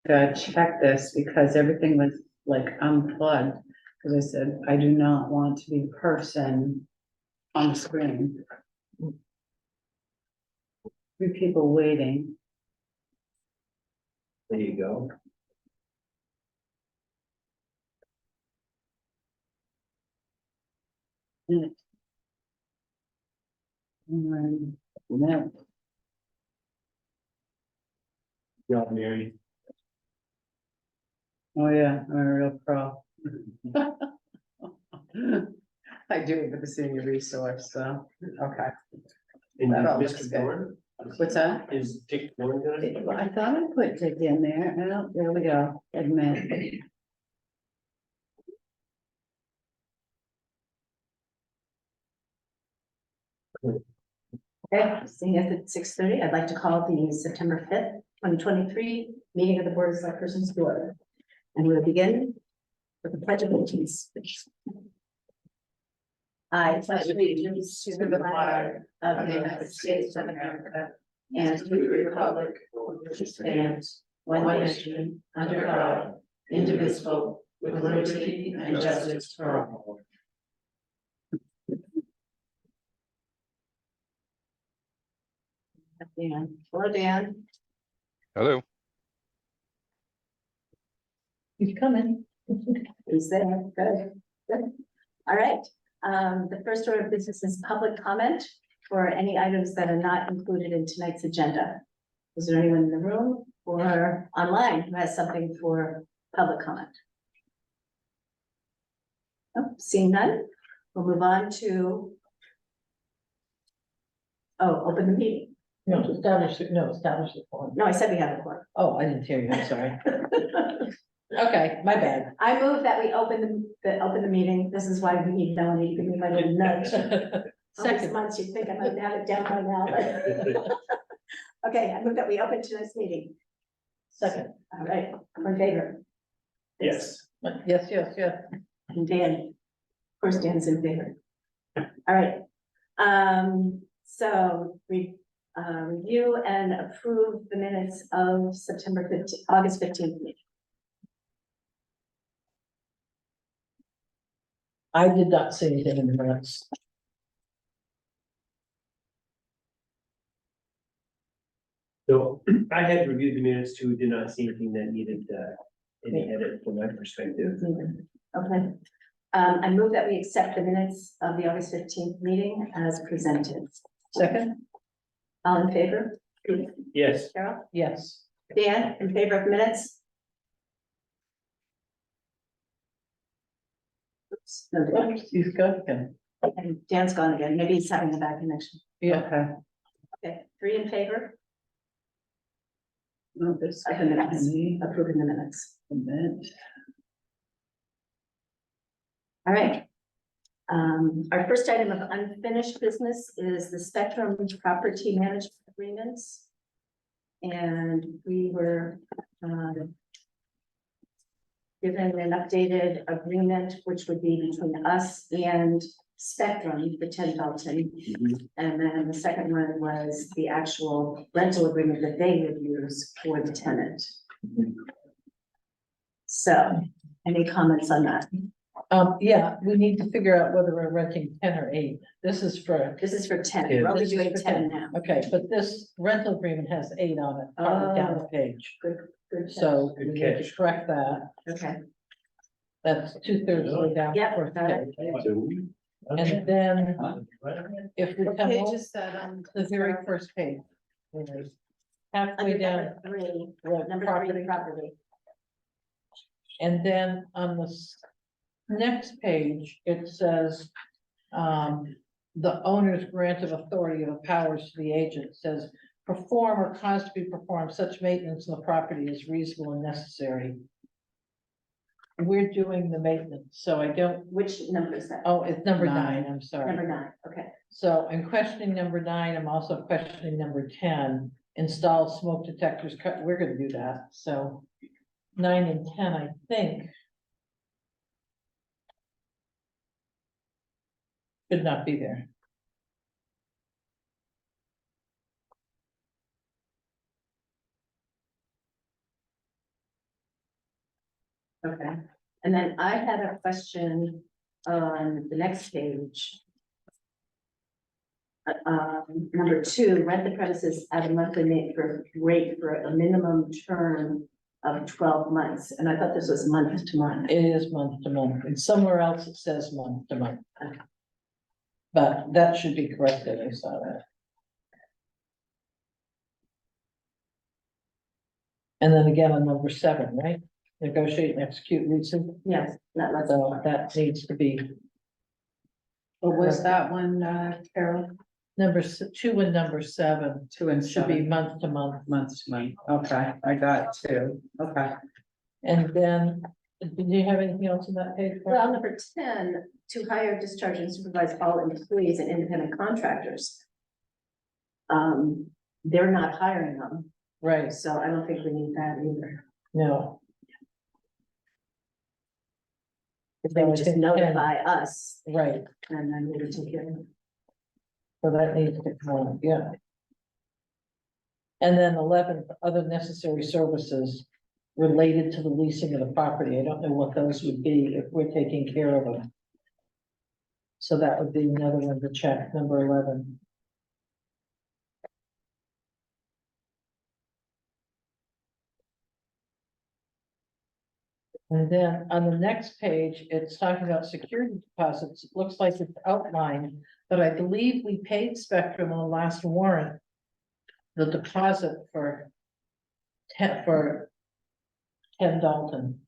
check this because everything was like unplugged. Cause I said, I do not want to be the person on the screen. Three people waiting. There you go. No. Yeah, Mary. Oh, yeah, I'm a real pro. I do it with the senior resource, so, okay. And That all looks Mr. good. Dorn? What's that? Is Dick Dorn gonna? I thought I put Dick in there. Oh, there we go. Admit. Okay, seeing as it's 6:30, I'd like to call the September 5th, 2023 meeting of the Board of Selectmen to order. And we'll begin with the pledge of allegiance. I pledge allegiance to the flag of the United States of America and to the republic which stands one nation under God, indivisible, with liberty and justice for all. Dan. Hello, Dan. Hello. He's coming. He's there. Good. Good. All right. The first order of business is public comment for any items that are not included in tonight's agenda. Is there anyone in the room or online who has something for public comment? Oh, seeing none, we'll move on to open the meeting. No, establish the form. No, I said we have a quorum. Oh, I didn't hear you, I'm sorry. Okay, my bad. I move that we open the meeting. This is why we need Melanie to give me my little nudge. All these Second, months, you think I might have it down by now. Okay, I move that we open tonight's meeting. second, All right, I'm in favor. Yes. yes, yes, yes. And Dan, of course, Dan's in favor. All right. So we review and approve the minutes of August 15th meeting. I did not see anything in the minutes. So I had reviewed the minutes too, did not see anything that needed any edit from my perspective. Okay. I move that we accept the minutes of the August 15th meeting as presented. Second, All in favor? Yes. Carol? yes. Dan, in favor of minutes? Oops, no, Dan. Oops, he's got again. And Dan's gone again. Maybe he's having a bad connection. Yeah, Okay. Okay, 3 in favor, No, this. of the minutes, approving the minutes. All right. Our first item of unfinished business is the Spectrum Property Management Agreements. And we were given an updated agreement, which would be between us and Spectrum for 10 Dalton. And then the second one was the actual rental agreement that they would use for the tenant. So, any comments on that? yeah, we need to figure out whether we're renting 10 or 8. This is for, This is for 10, Yeah. we're only This is doing for 10 now. okay, but this rental agreement has 8 on it, partway down the page. Good. So Good we need to catch. correct that. Okay, That's 2/3 of the way down. Yeah, the first got it. page. And then if we What come page over is that on? the very first page. Halfway under down, number 3, the number 3, property. property. And then on the next page, it says, the owner's grant of authority of powers to the agent says, perform or cause to be performed such maintenance of the property is reasonable and necessary. We're doing the maintenance, so I don't, Which number is that? oh, it's number 9, 9. I'm sorry. Number 9, okay. So I'm questioning number 9, I'm also questioning number 10, install smoke detectors, we're gonna do that, so 9 and 10, I think. Should not be there. And then I had a question on the next page. Number 2, rent the premises at a monthly rate for a minimum term of 12 months. And I thought this was month to month. It is month to month, and somewhere else it says month to month. But that should be corrected, I saw that. And then again on number 7, right? Negotiate and execute leasing, Yes, that lets. so that needs to be What was that one, Carol? number 2 and number 7 2 and should be 7, month to month. month to month. Okay, I got 2. Okay. And then, do you have anything else on that page? Barbara? Well, number 10, to hire, discharge, and supervise all employees and independent contractors. They're not hiring them, Right, so I don't think we need that either. no. If they would just notify us, Right, and then we would take care of it. so that needs to come on, yeah. And then 11, other necessary services related to the leasing of the property. I don't know what those would be if we're taking care of them. So that would be another one to check, number 11. And then on the next page, it's talking about security deposits. It looks like it's outlined, but I believe we paid Spectrum on the last warrant. The deposit for 10 Dalton.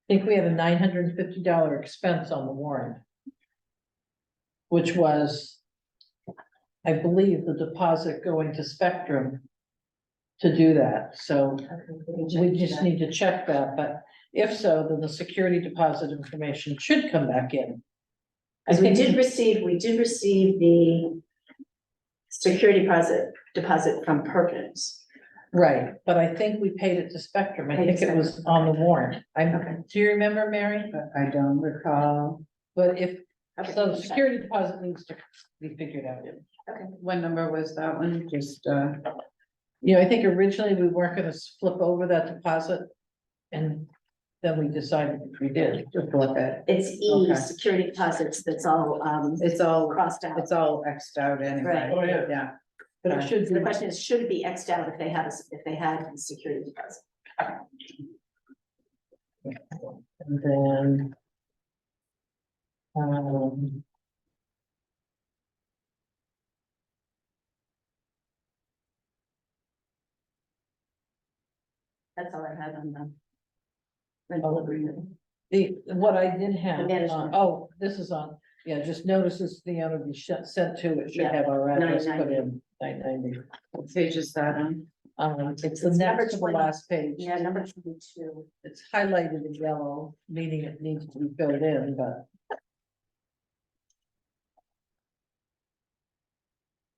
I think we had a $950 expense on the warrant. Which was, I believe, the deposit going to Spectrum to do that, so we just need to check that, but if so, then the security deposit information should come back in. I Because we think did receive the security deposit from Perkins. Right, but I think we paid it to Spectrum, I Paid think to it was Spectrum. on the warrant. Okay. Do you remember, Mary? But I don't recall. But if, Okay. so the security deposit needs to be figured out. What number was that one? Just, You know, I think originally we weren't gonna flip over that deposit, and then we decided we did. just look at, It's E, Okay. security deposits, that's all, it's all, crossed out. it's all Xed out anyway. Right. Oh, yeah. Yeah. But it should So the be, question is, should it be Xed out if they had, if they had a security deposit? and then. That's all I had on the rental agreement. What I did have, The management. oh, this is on, yeah, just notices the owner be sent to, it should Yeah, have our address put 990. in, 990. What page is that on? It's the It's number next to the 20. last page. Yeah, number 22. It's highlighted in yellow, meaning it needs to be filled in, but.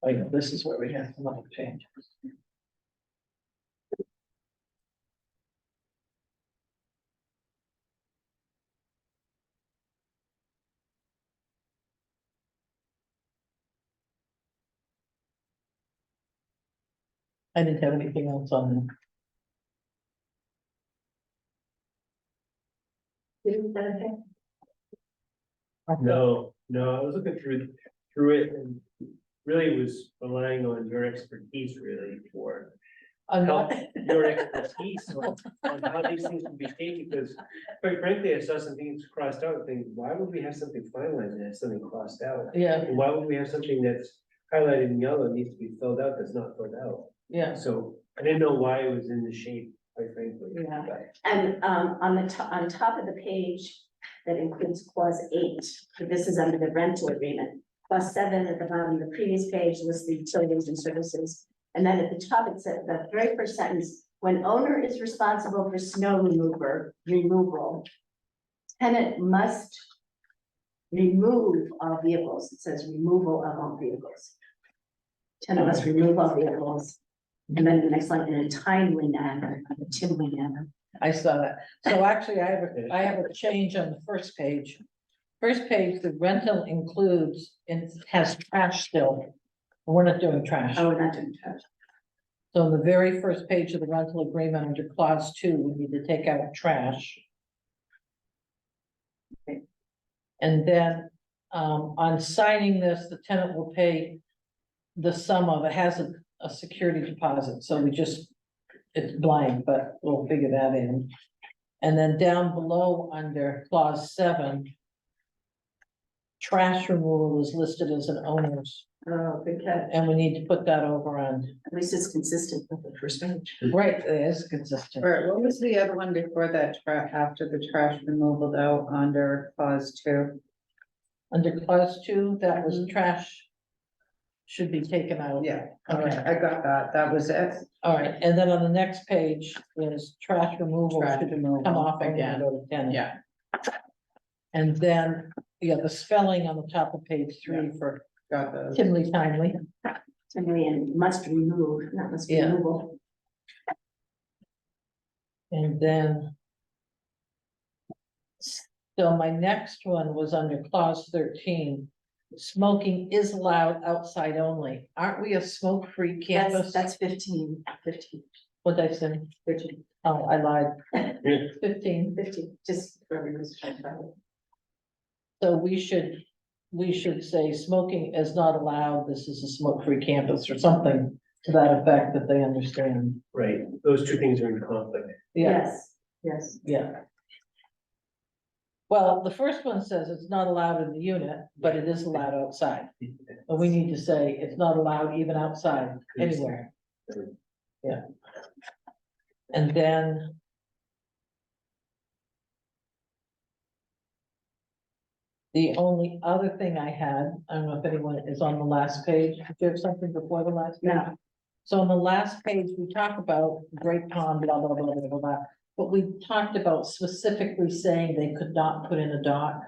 Oh, yeah, this is where we have some other changes. I didn't have anything else on Didn't that okay? there. No, I was looking through it and really was relying on your expertise really for I'm help, not, your expertise on how these things can be taken, because quite frankly, I saw some things crossed out, and think, why would we have something finalized and have something crossed out? yeah, And why would we have something that's highlighted in yellow and needs to be filled out that's not filled out? yeah, So I didn't know why it was in the shape, quite frankly. Yeah. But And on top of the page that includes clause 8, this is under the rental agreement. Clause 7 at the bottom of the previous page was the utilities and services. And then at the top, it said the very first sentence, when owner is responsible for snow removal, tenant must remove all vehicles. It says removal of all vehicles. Tenant must remove all vehicles. And then the next line, in a timely manner, a timely manner. I saw that. So actually, I have a change on the first page. First page, the rental includes, and has trash still. We're not doing trash. Oh, we're not doing trash. So on the very first page of the rental agreement under clause 2, we need to take out trash. Okay. And then, on signing this, the tenant will pay the sum of, it has a security deposit, so we just, it's blank, but we'll figure that in. And then down below, under clause 7, trash removal is listed as an owner's, Oh, good catch. and we need to put that over on, At least it's consistent with the first page. right, it is consistent. All right, what was the other one before that, after the trash removal though, under clause 2? Under clause 2, that was trash should be taken out. Yeah, okay, I got that, that was it. All right, and then on the next page is trash removal Trash should removal, come off okay. again, go to tenant. Yeah, And then, yeah, the spelling on the top of page 3 for got those. Timely Timely. And must remove, not must be Yeah. removable. And then. So my next one was under clause 13. Smoking is allowed outside only. Aren't we a smoke-free campus? That's 15. What'd I say? 13, Oh, I lied. Yeah. 15. 15, just for everyone's check. So we should say smoking is not allowed. This is a smoke-free campus or something to that effect that they understand. Right, those two things are in conflict. Yeah, Yes. yeah. Well, the first one says it's not allowed in the unit, but it is allowed outside. But we need to say it's not allowed even outside, anywhere. Yeah. And then. The only other thing I had, I don't know if anyone is on the last page, did you have something before the last? page? No. So on the last page, we talk about Great Pond, blah, blah, blah, blah, blah, blah. But we talked about specifically saying they could not put in a dock.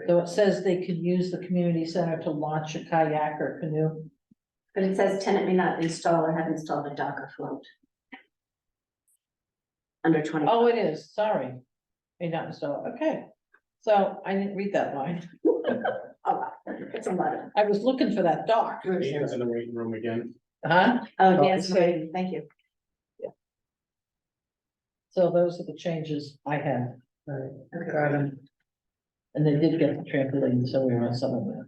So it says they could use the community center to launch a kayak or canoe. But it says tenant may not install or have installed a dock or float. Under 20. Oh, it is, sorry. May not install, okay. So I didn't read that line. Oh, it's a lot of. I was looking for that dock. Ian's in the waiting room again. Huh? Oh, Oh, Dan's okay. waiting, thank you. So those are the changes I had. Right, got 'em. And they did get the trampoline, so we were on some of that.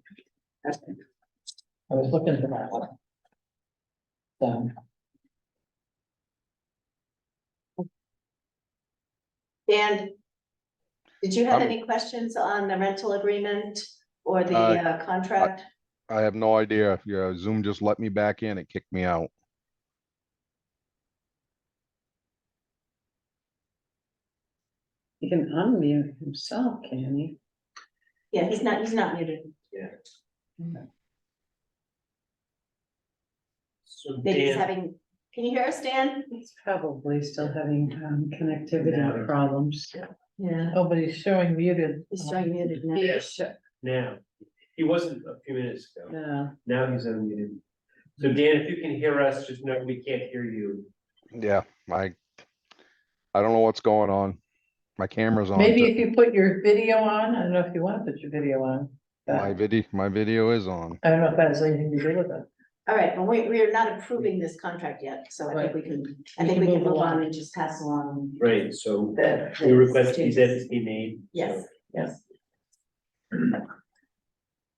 I was looking for that one. So, Dan, did you have I'm- any questions on the rental agreement or the contract? I have no idea. Yeah, Zoom just let me back in. It kicked me out. He can unmute himself, can he? Yeah, he's not muted. So Maybe he's Dan, having, can you hear us, Dan? He's probably still having connectivity Now. problems. Yeah. oh, but he's showing muted. He's showing muted now. Yes. now, he wasn't a few minutes ago, Yeah, now he's unmuted. So Dan, if you can hear us, just know we can't hear you. Yeah, I don't know what's going on. My camera's on. Maybe too. if you put your video on, I don't know if you want to put your video on. My video is on. I don't know if that has anything to do with it. All right, well, we are not approving this contract yet, so I think we can, We can move move on along. and just pass along Right, so the. we request these changes. edits be made. Yes, so- yes.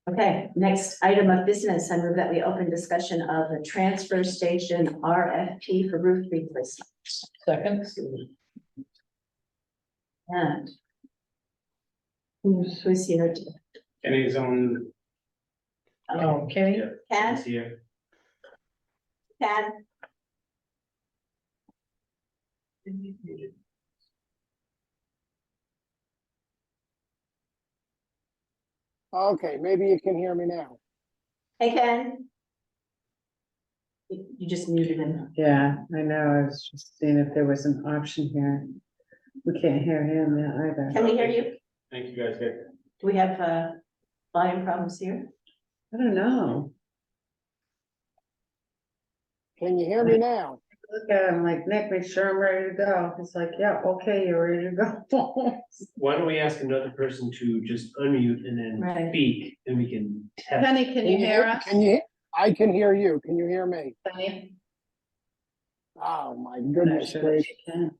Okay, next item of business, I move that we open discussion of the transfer station RFP for roof replacement. Second, And who's here to, Kenny's on, oh, Kenny, Yeah, Ken, he's here. Ken? Okay, maybe you can hear me now. Hey, Ken? You just muted him. yeah, I know, I was just seeing if there was an option here. We can't hear him either. Can we hear you? thank you guys. Do we have volume problems here? I don't know. Can you hear me now? Look at him like, Nick, make sure I'm ready to go. He's like, yeah, okay, you're ready to go. Why don't we ask another person to just unmute and Right. then speak, and we can test. Penny, can you hear us? Can you, I can hear you. Can you hear me? Penny? Oh, my I'm not goodness sure that gracious. she can.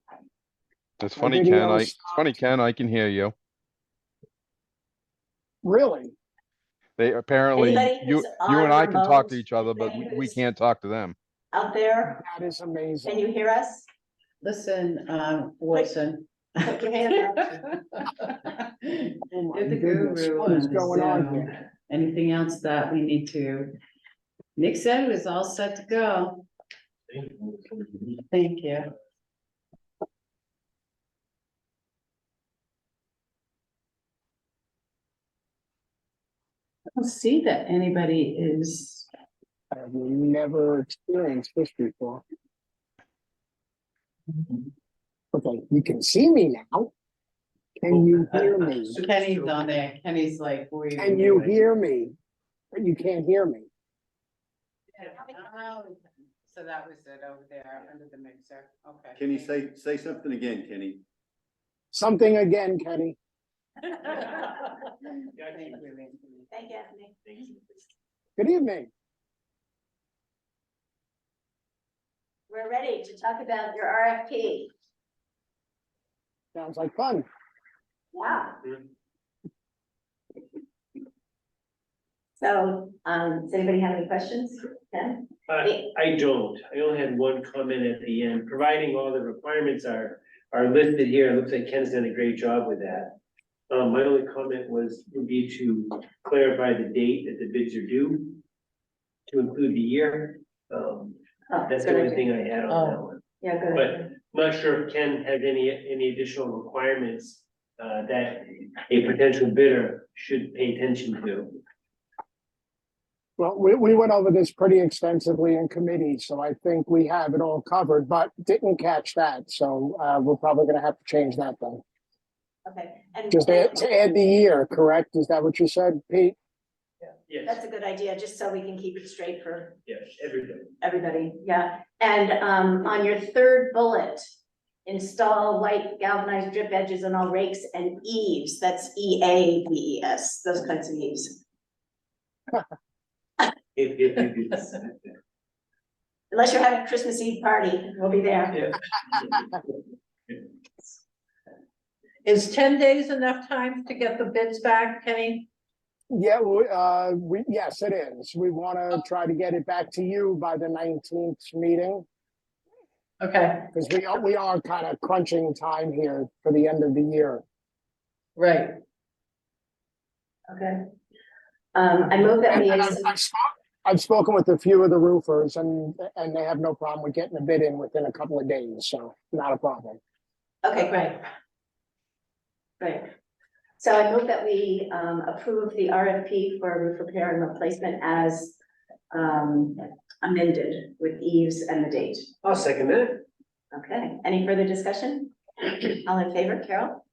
It's My funny, video Ken. is It's funny, Ken. I can hear you. Really? They apparently, Anybody you who's and I on can talk to remote, each other, but anybody we who's can't talk to them. out there, That is can amazing. you hear us? Listen, Wilson. Put your hand Oh my You're the goodness, guru what is on the going on Zoom. here? Anything else that we need to? Nick said it was all set to go. Thank you. I don't see that anybody is, I've never experienced this before. Okay, you can see me now. Can you hear me? Kenny's on there. Kenny's like, where you? Can you hear me? But you can't hear me. So that was it over there under the mixer. Okay. Can you say something again, Kenny? Something again, Kenny. Thank you, Anthony. Good evening. We're ready to talk about your RFP. Sounds like fun. Yeah. So, does anybody have any questions? Ken? I don't. I only had one comment at the end, providing all the requirements are listed here. It looks like Ken's done a great job with that. My only comment would be to clarify the date that the bids are due, to include the year. Oh, That's the good only idea. thing I had on that one. Yeah, good. But I'm not sure if Ken has any additional requirements that a potential bidder should pay attention to. Well, we went over this pretty extensively in committee, so I think we have it all covered, but didn't catch that. So we're probably gonna have to change that then. Okay, and Just to add the year, correct? Is that what you said, Pete? Yes, that's a good idea, just so we can keep it straight for yes, everybody. everybody, yeah. And on your third bullet, install white galvanized drip edges on all rakes and eaves, that's EAVES, those kinds of eaves. Unless you're having a Christmas Eve party, we'll be there. Yeah. Is 10 days enough time to get the bids back, Kenny? Yeah, yes, it is. We want to try to get it back to you by the 19th meeting, Okay, because we are kind of crunching time here for the end of the year. right. Okay. I move that we. And I've spoken with a few of the roofers and they have no problem with getting a bid in within a couple of days, so not a problem. Okay, great. Great. So I move that we approve the RFP for roof repair and replacement as amended with eaves and the date. I'll second that. Okay, any further discussion? All in favor, Carol,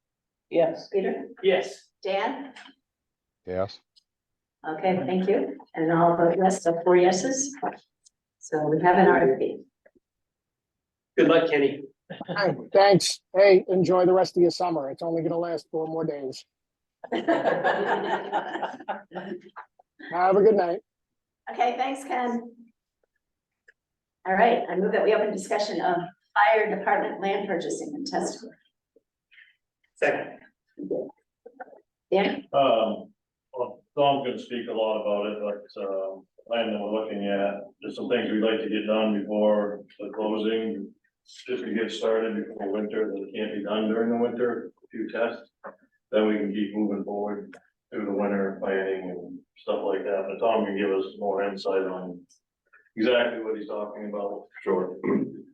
Yes. Peter, Yes. Dan? Yes. Okay, thank you. And all the rest are 4 yeses. So we have an RFP. Good luck, Kenny. Hey, thanks. Hey, enjoy the rest of your summer. It's only gonna last 4 more days. Have a good night. Okay, thanks, Ken. All right, I move that we open discussion of fire department land purchasing and testing. Second. Dan? Well, Tom's gonna speak a lot about it, but, plan that we're looking at, just some things we'd like to get done before the closing. Just to get started before winter, that can't be done during the winter, a few tests. Then we can keep moving forward through the winter planning and stuff like that, but Tom can give us more insight on exactly what he's talking about. Sure.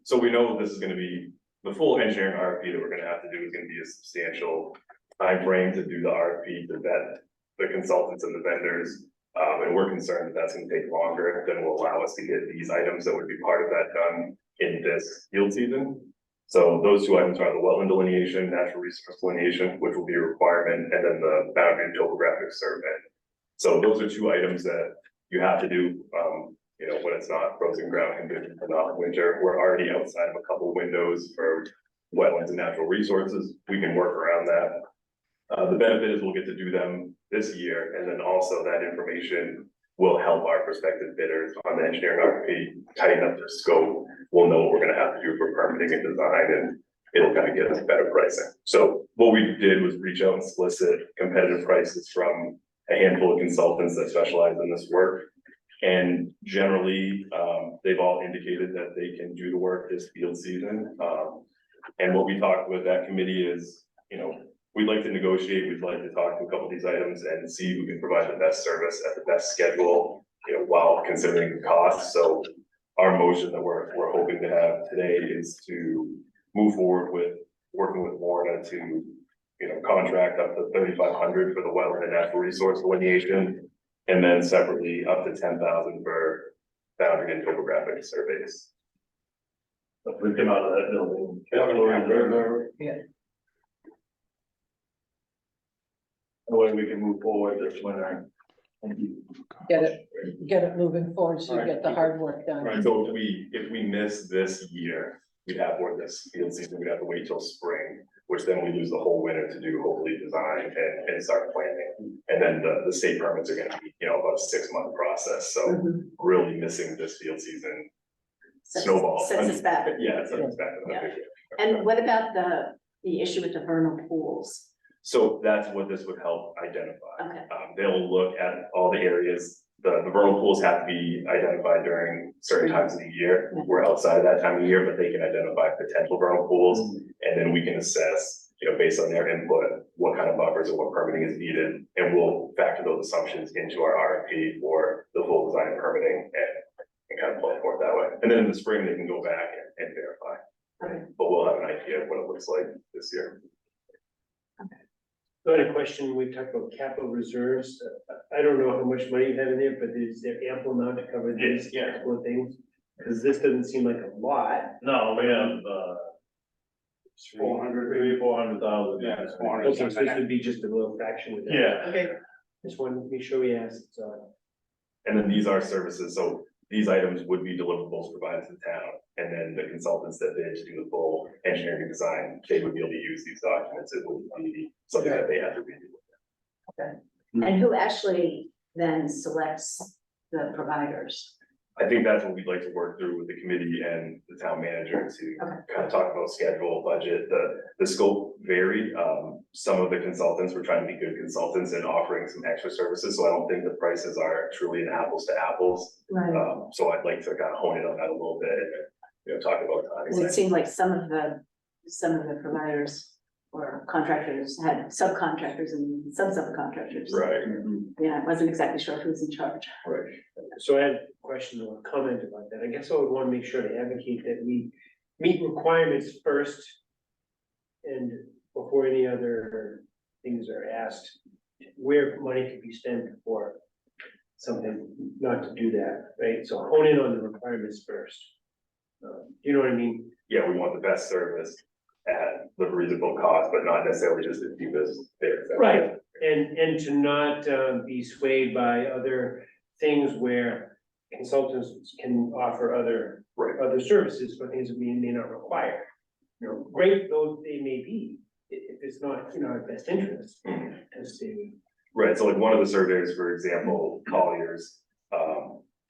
So we know this is gonna be, the full engineering RFP that we're gonna have to do is gonna be a substantial time frame to do the RFP, to vet the consultants and the vendors. And we're concerned that that's gonna take longer than will allow us to get these items that would be part of that done in this field season. So those 2 items are the wetland delineation, natural resource delineation, which will be a requirement, and then the boundary and topographic survey. So those are 2 items that you have to do, when it's not frozen ground conditions and not winter. We're already outside of a couple windows for wetlands and natural resources. We can work around that. The benefit is we'll get to do them this year, and then also that information will help our prospective bidders on the engineering RFP tighten up their scope. We'll know what we're gonna have to do for permitting and design, and it'll kind of get us better pricing. So what we did was reach out and solicit competitive prices from a handful of consultants that specialize in this work. And generally, they've all indicated that they can do the work this field season. And what we talked with that committee is, you know, we'd like to negotiate, we'd like to talk to a couple of these items and see who can provide the best service at the best schedule, you know, while considering the cost. So our motion that we're hoping to have today is to move forward with working with Warner to, you know, contract up to 3,500 for the wetland and natural resource delineation, and then separately up to 10,000 for boundary and topographic surveys. If we come out of that building. Yeah. The way we can move forward this winter. Get it moving forward so you get the hard work done. Right, so if we miss this year, we'd have more this field season, we'd have to wait till spring, which then we lose the whole winter to do hopefully design and start planning. And then the state permits are gonna be, you know, about a 6-month process, so really missing this field season. Snowball. Sets us back. Yeah, it sets us back. Yeah. And what about the issue with the vernal pools? So that's what this would help identify. Okay. They'll look at all the areas, the vernal pools have to be identified during certain times of the year. Yeah. We're outside of that time of year, but they can identify potential vernal pools. And then we can assess, you know, based on their input, what kind of buffers or what permitting is needed. And we'll factor those assumptions into our RFP for the full design and permitting and kind of plan for it that way. And then in the spring, they can go back and verify. Okay. But we'll have an idea of what it looks like this year. So I had a question, we talked about capital reserves, I don't know how much money you have in there, but is there ample amount to cover these Yeah. couple of things? Cause this doesn't seem like a lot. No, we have, 400,000. Yeah, it's 400. Okay, so this would be just a little fraction of that. Yeah. Okay, just wanted to make sure we asked, so. And then these are services, so these items would be deliverables provided to the town. And then the consultants that bid to do the full engineering design, they would be able to use these documents. It wouldn't be something that they have to redo. And who actually then selects the providers? I think that's what we'd like to work through with the committee and the town manager to kind of talk about schedule, budget, the scope varied. Some of the consultants were trying to be good consultants and offering some extra services, so I don't think the prices are truly an apples to apples. Right. So I'd like to kind of hone in on that a little bit and, you know, talk about Because it timing. seemed like some of the providers or contractors had subcontractors and subcontractors. Right, Yeah, I wasn't exactly sure who's in charge. right. So I had a question or a comment about that. I guess I would want to make sure to advocate that we meet requirements first. And before any other things are asked, where money could be spent for something, not to do that, right? So hone in on the requirements first. You know what I mean? Yeah, we want the best service at the reasonable cost, but not necessarily just the cheapest bid. Right. And to not be swayed by other things where consultants can offer other services for things that we may not require. You know, great though they may be, if it's not in our best interest to see. Right, so like one of the surveyors, for example, Collier's,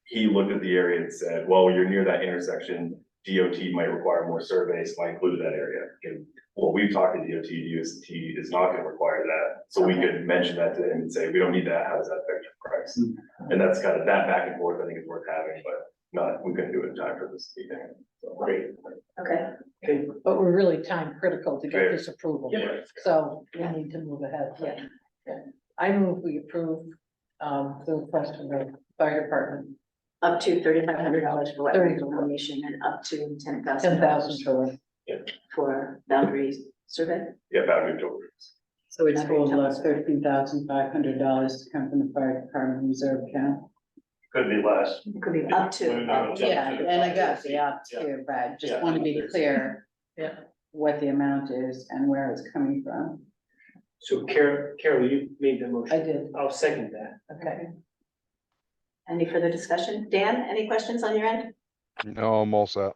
he looked at the area and said, well, you're near that intersection, DOT might require more surveys, so I included that area. And well, we've talked to DOT is not gonna require that, so we could mention that to him and say, we don't need that, how does that affect your price? And that's kind of that back and forth, I think is worth having, but we couldn't do it in time for this meeting. So, Great. Okay, Okay. But we're really time critical to get this approval, Yeah. so we need to move ahead. Yeah. I move we approve, the request from the fire department, up to $3,500 for wetland delineation and up to $10,000 10,000 for, for boundary survey. Yeah, boundary totals. So it's total of $13,500 to come from the fire department reserve account. Could be less. It could be up to. Yeah, and I got the up to, but just want to be clear. Yeah. What the amount is and where it's coming from. So Carol, you made the motion. I did, I'll second that. okay. Any further discussion? Dan, any questions on your end? No, I'm all set.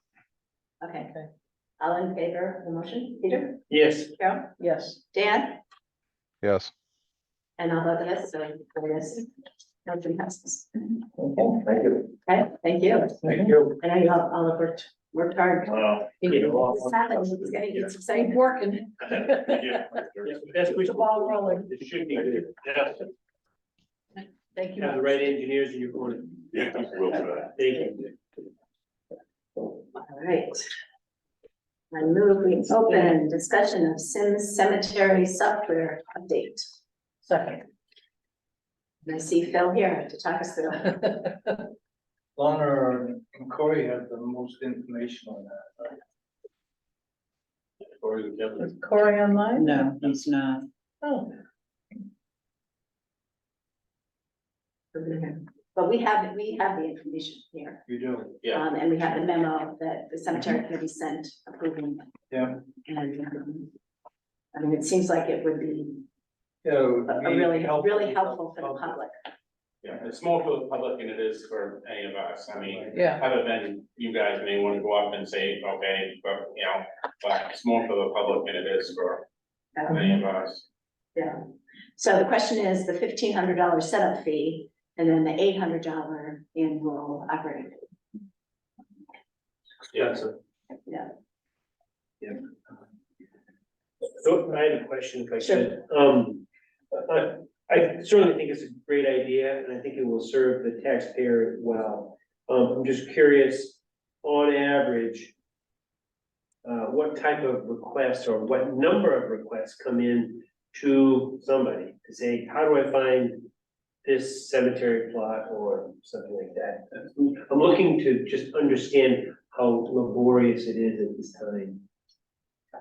Okay. Okay. All in favor of the motion? Peter? Yes. Carol? Yes, Dan? Yes. And I'll vote yes, so yes. Motion passes. okay. Thank you. Okay, thank you. Thank you. I know you all have worked hard. It's It's exciting. Keep working. That's which The ball rolling. It should be good. Yeah. Thank you. Have the right engineers in your corner. Yeah, we'll do that. Thank you. All right. I move we open discussion of Sims Cemetery software update. Second. And I see Phil here to talk us through. Lana and Corey have the most information on that. Right? Corey and Kevin. Is Corey online? No, he's not. Oh, But we have the information here. You do? Yeah. And we have the memo that the cemetery committee sent approving. Yeah. And, I mean, it seems like it would be Yeah, it would a be really helpful for the public. Yeah, it's more for the public than it is for any of us. I mean, yeah. other than you guys may want to go up and say, okay, but you know, but it's more for the public than it is for any of us. Yeah. So the question is the $1,500 setup fee and then the $800 annual operating fee. Yeah, so. Yeah. Yeah. So I have a question if I Sure. could. I certainly think it's a great idea and I think it will serve the taxpayer well. I'm just curious, on average, what type of requests or what number of requests come in to somebody to say, how do I find this cemetery plot or something like that? I'm looking to just understand how laborious it is at this time.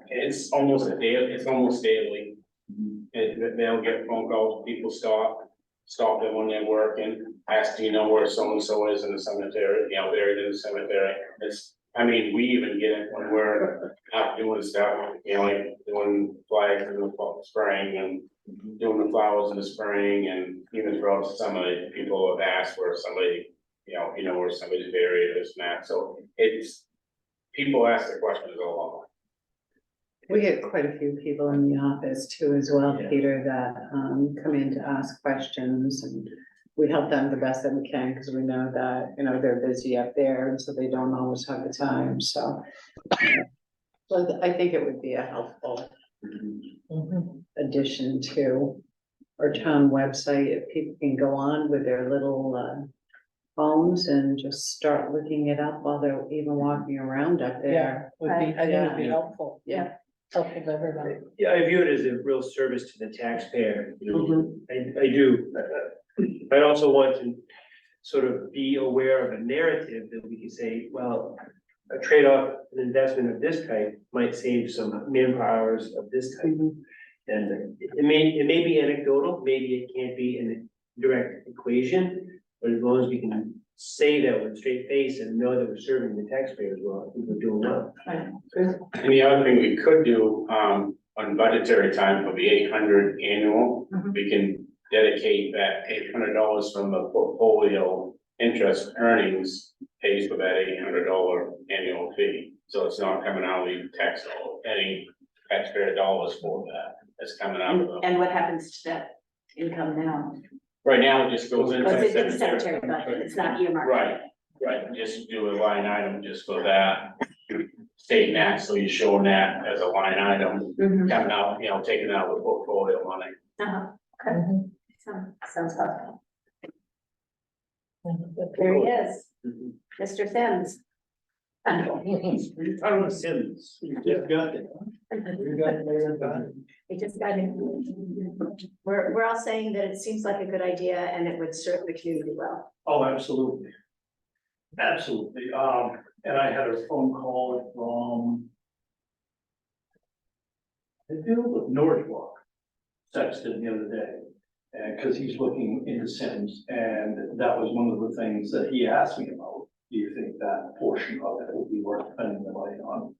It's almost daily. They'll get phone calls, people stop them when they're working, ask, do you know where so-and-so is in the cemetery, you know, buried in the cemetery. I mean, we even get it when we're out doing stuff, you know, like doing flags in the spring and doing the flowers in the spring, and even throughout the summer, people have asked where somebody, you know where somebody's buried, this and that, so people ask the questions a lot. We get quite a few people in the office too as well, Yeah. Peter, that come in to ask questions, and we help them the best that we can, because we know that, you know, they're busy up there, and so they don't always have the time, so. So I think it would be a helpful Mhm. addition to our town website, if people can go on with their little phones and just start looking it up while they're even walking around up Yeah, there. would be, I think it'd be Yeah. helpful. Yeah. Helpful to everybody. Yeah, I view it as a real service to the taxpayer, you know, I do. I also want to sort of be aware of a narrative that we can say, well, a trade-off, an investment of this type might save some manpours of this type. And it may be anecdotal, maybe it can't be in a direct equation, but as long as we can say that with a straight face and know that we're serving the taxpayers well, I think we're doing well. And the other thing we could do, on budgetary time for the 800 annual, Mhm. we can dedicate that $800 from the portfolio interest earnings pays for that $800 annual fee. So it's not coming out of the any taxpayer dollars for that, it's coming out of the, And what happens to that income now? right now it just goes into Because it's in the the cemetery budget, it's not earmarked. Right, just do a line item just for that, stating that, so you're showing that as a line item, Mhm. coming out, you know, taking out the portfolio money. Uh-huh. Okay. Mhm. Sounds helpful. Mhm. There he is, Mhm. Mr. Sims. Talking about Sims, you just got it. We just got in. We're all saying that it seems like a good idea and it would serve the community well. Oh, absolutely. Absolutely, and I had a phone call from the dude of Norwalk, Sexton the other day. And because he's looking into Sims, and that was one of the things that he asked me about. Do you think that portion of it would be worth spending the money on?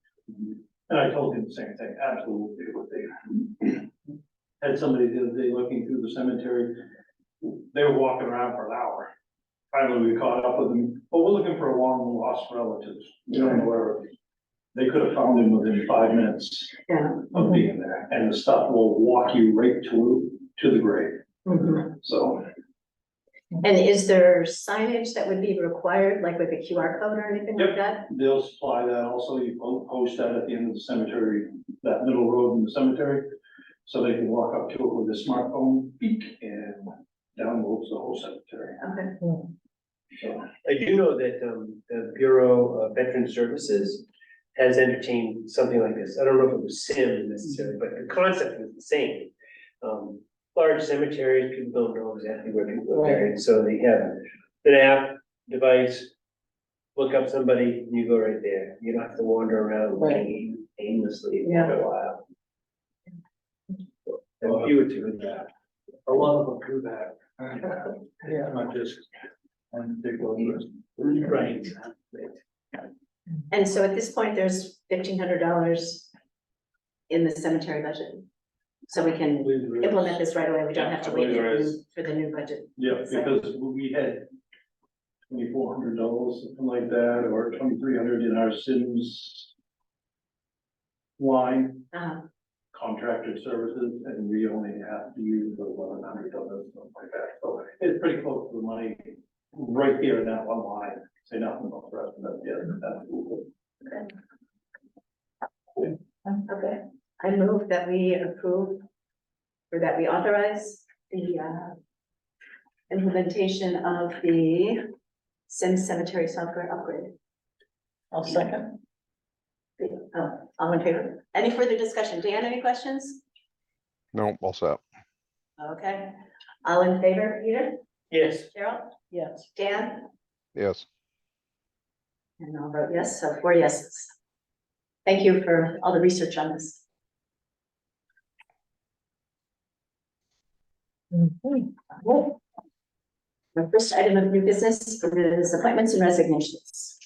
And I told him the same thing, absolutely it would be. Had somebody the other day looking through the cemetery, they were walking around for an hour. Finally, we caught up with them, but we're looking for long lost relatives, you know, where they could have found him within 5 minutes Yeah. of being there, and the stuff will walk you right to the grave, Mhm. so. And is there signage that would be required, like with a QR code or anything like Yep. that? They'll supply that also, you post that at the end of the cemetery, that middle road in the cemetery, so they can walk up to it with a smartphone, beep, and down will close the whole cemetery. Okay. I do know that, the Bureau of Veteran Services has entertained something like this. I don't know if it was SIM necessarily, but the concept was the same. Large cemeteries, people don't know exactly where people are buried, so they have an app, device, look up somebody, and you go right there. You don't have to wander around looking aimlessly for a while. A few or two of that. A lot of them do that. Yeah, not just. And they go. Right. And so at this point, there's $1,500 in the cemetery budget. So we can implement this right away. We don't have to wait for the new budget. Yeah, because we had $2,400, something like that, or 2,300 in our Sims line, contracted services, and we only have to use the 1,100 of it, something like that. So it's pretty close to the money right here in that one line. Say nothing about the rest of that, that's cool. Okay, I move that we approve or that we authorize the implementation of the Sims Cemetery software upgrade. I'll second. Oh, all in favor? Any further discussion? Dan, any questions? No, all set. Okay, all in favor, Peter, Yes. Cheryl, Yes. Dan, Yes. and I'll vote yes, so 4 yeses. Thank you for all the research on this. The first item of new business is appointments and resignations.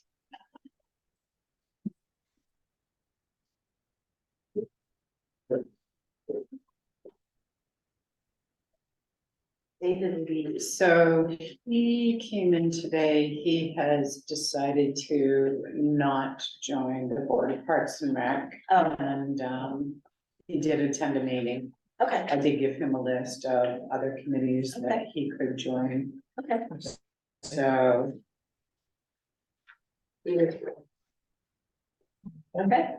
David Lee. So he came in today, he has decided to not join the Board of Parks and Rec. Oh. And, he did attend a meeting. Okay, I did give him a list of other committees that Okay. he could join, okay. so. Okay.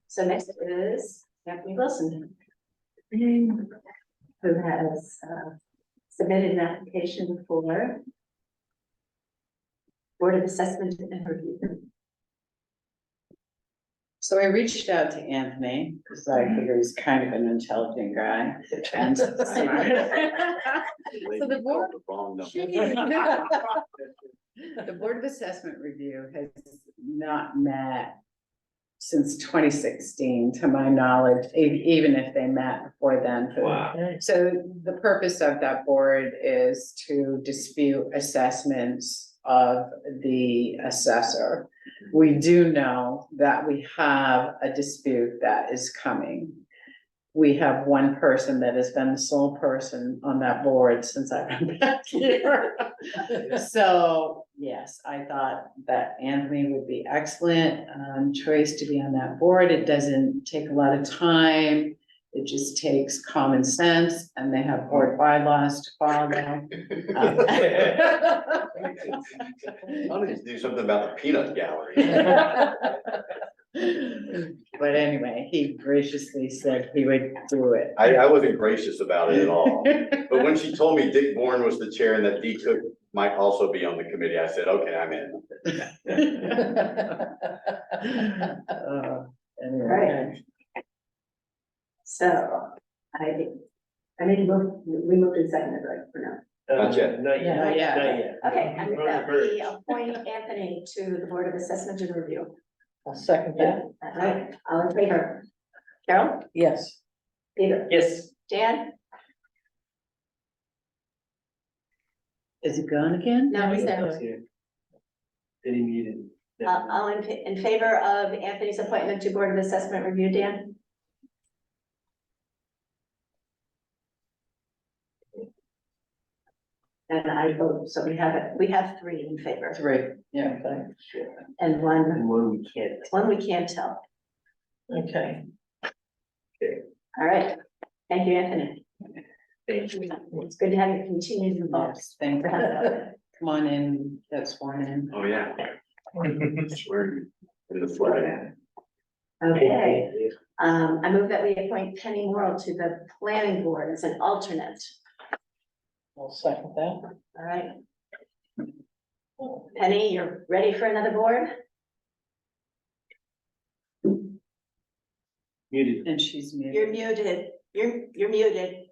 So next is Anthony Wilson. Who has submitted an application for Board of Assessment and Review. So I reached out to Anthony, because I figure he's kind of an intelligent guy. And smart. So the board, the Board of Assessment Review has not met since 2016, to my knowledge, even if they met before then. Wow. So the purpose of that board is to dispute assessments of the assessor. We do know that we have a dispute that is coming. We have one person that has been the sole person on that board since I've been back here. So, yes, I thought that Anthony would be excellent choice to be on that board. It doesn't take a lot of time. It just takes common sense, and they have board bylaws to follow. I'll need to do something about the peanut gallery. But anyway, he graciously said he would do it. I wasn't gracious about it at all. But when she told me Dick Bourne was the chair and that D Cook might also be on the committee, I said, okay, I'm in. Anyway. Right. So I need to move, we moved in second, right, for now. Not yet. Not yet. Not yet. Not yet. Okay, I move We're on the that we verge. appoint Anthony to the Board of Assessment and Review. I'll second that. All right, all in favor? Carol, Yes. Peter, Yes. Dan? Is it gone again? No, he's there. It's here. Did he muted? All in favor of Anthony's appointment to Board of Assessment Review, Dan? And I vote, so we have 3 in favor, 3, yeah, okay. and And one one we can't. we can't tell. Okay. All right, thank you, Anthony. Thank you. It's good to have you continue to vote. Yes, thank you. Come on in, get sworn in. Oh, yeah. Swear you in the flag. Okay, I move that we appoint Penny Morrill to the Planning Board as an alternate. I'll second that. All right. Penny, you're ready for another board? Muted. And she's You're muted. muted. You're muted.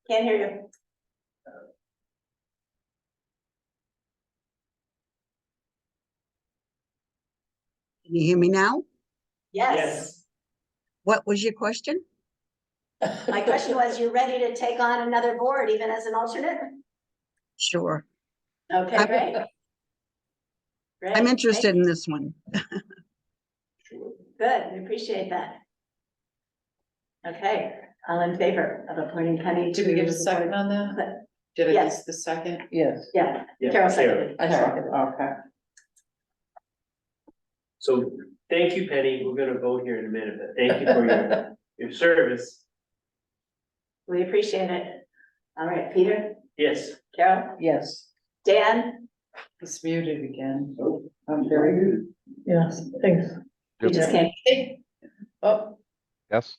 Can't hear you. Can you hear me now? Yes. What was your question? My question was, you're ready to take on another board even as an alternate? Sure. Okay, great. Great. I'm interested in this one. Good, we appreciate that. Okay, all in favor of appointing Penny to. Did we get a the second board? on that? Did I Yes. miss the second? Yes, Yeah, Yeah, Carol Sarah. seconded. I second it. Okay. So thank you, Penny. We're gonna vote here in a minute, but thank you for your service. We appreciate it. All right, Peter, Yes. Carol, Yes, Dan, It's muted again. I'm very good. yes, thanks. you Yep. just can't. Oh, Yes,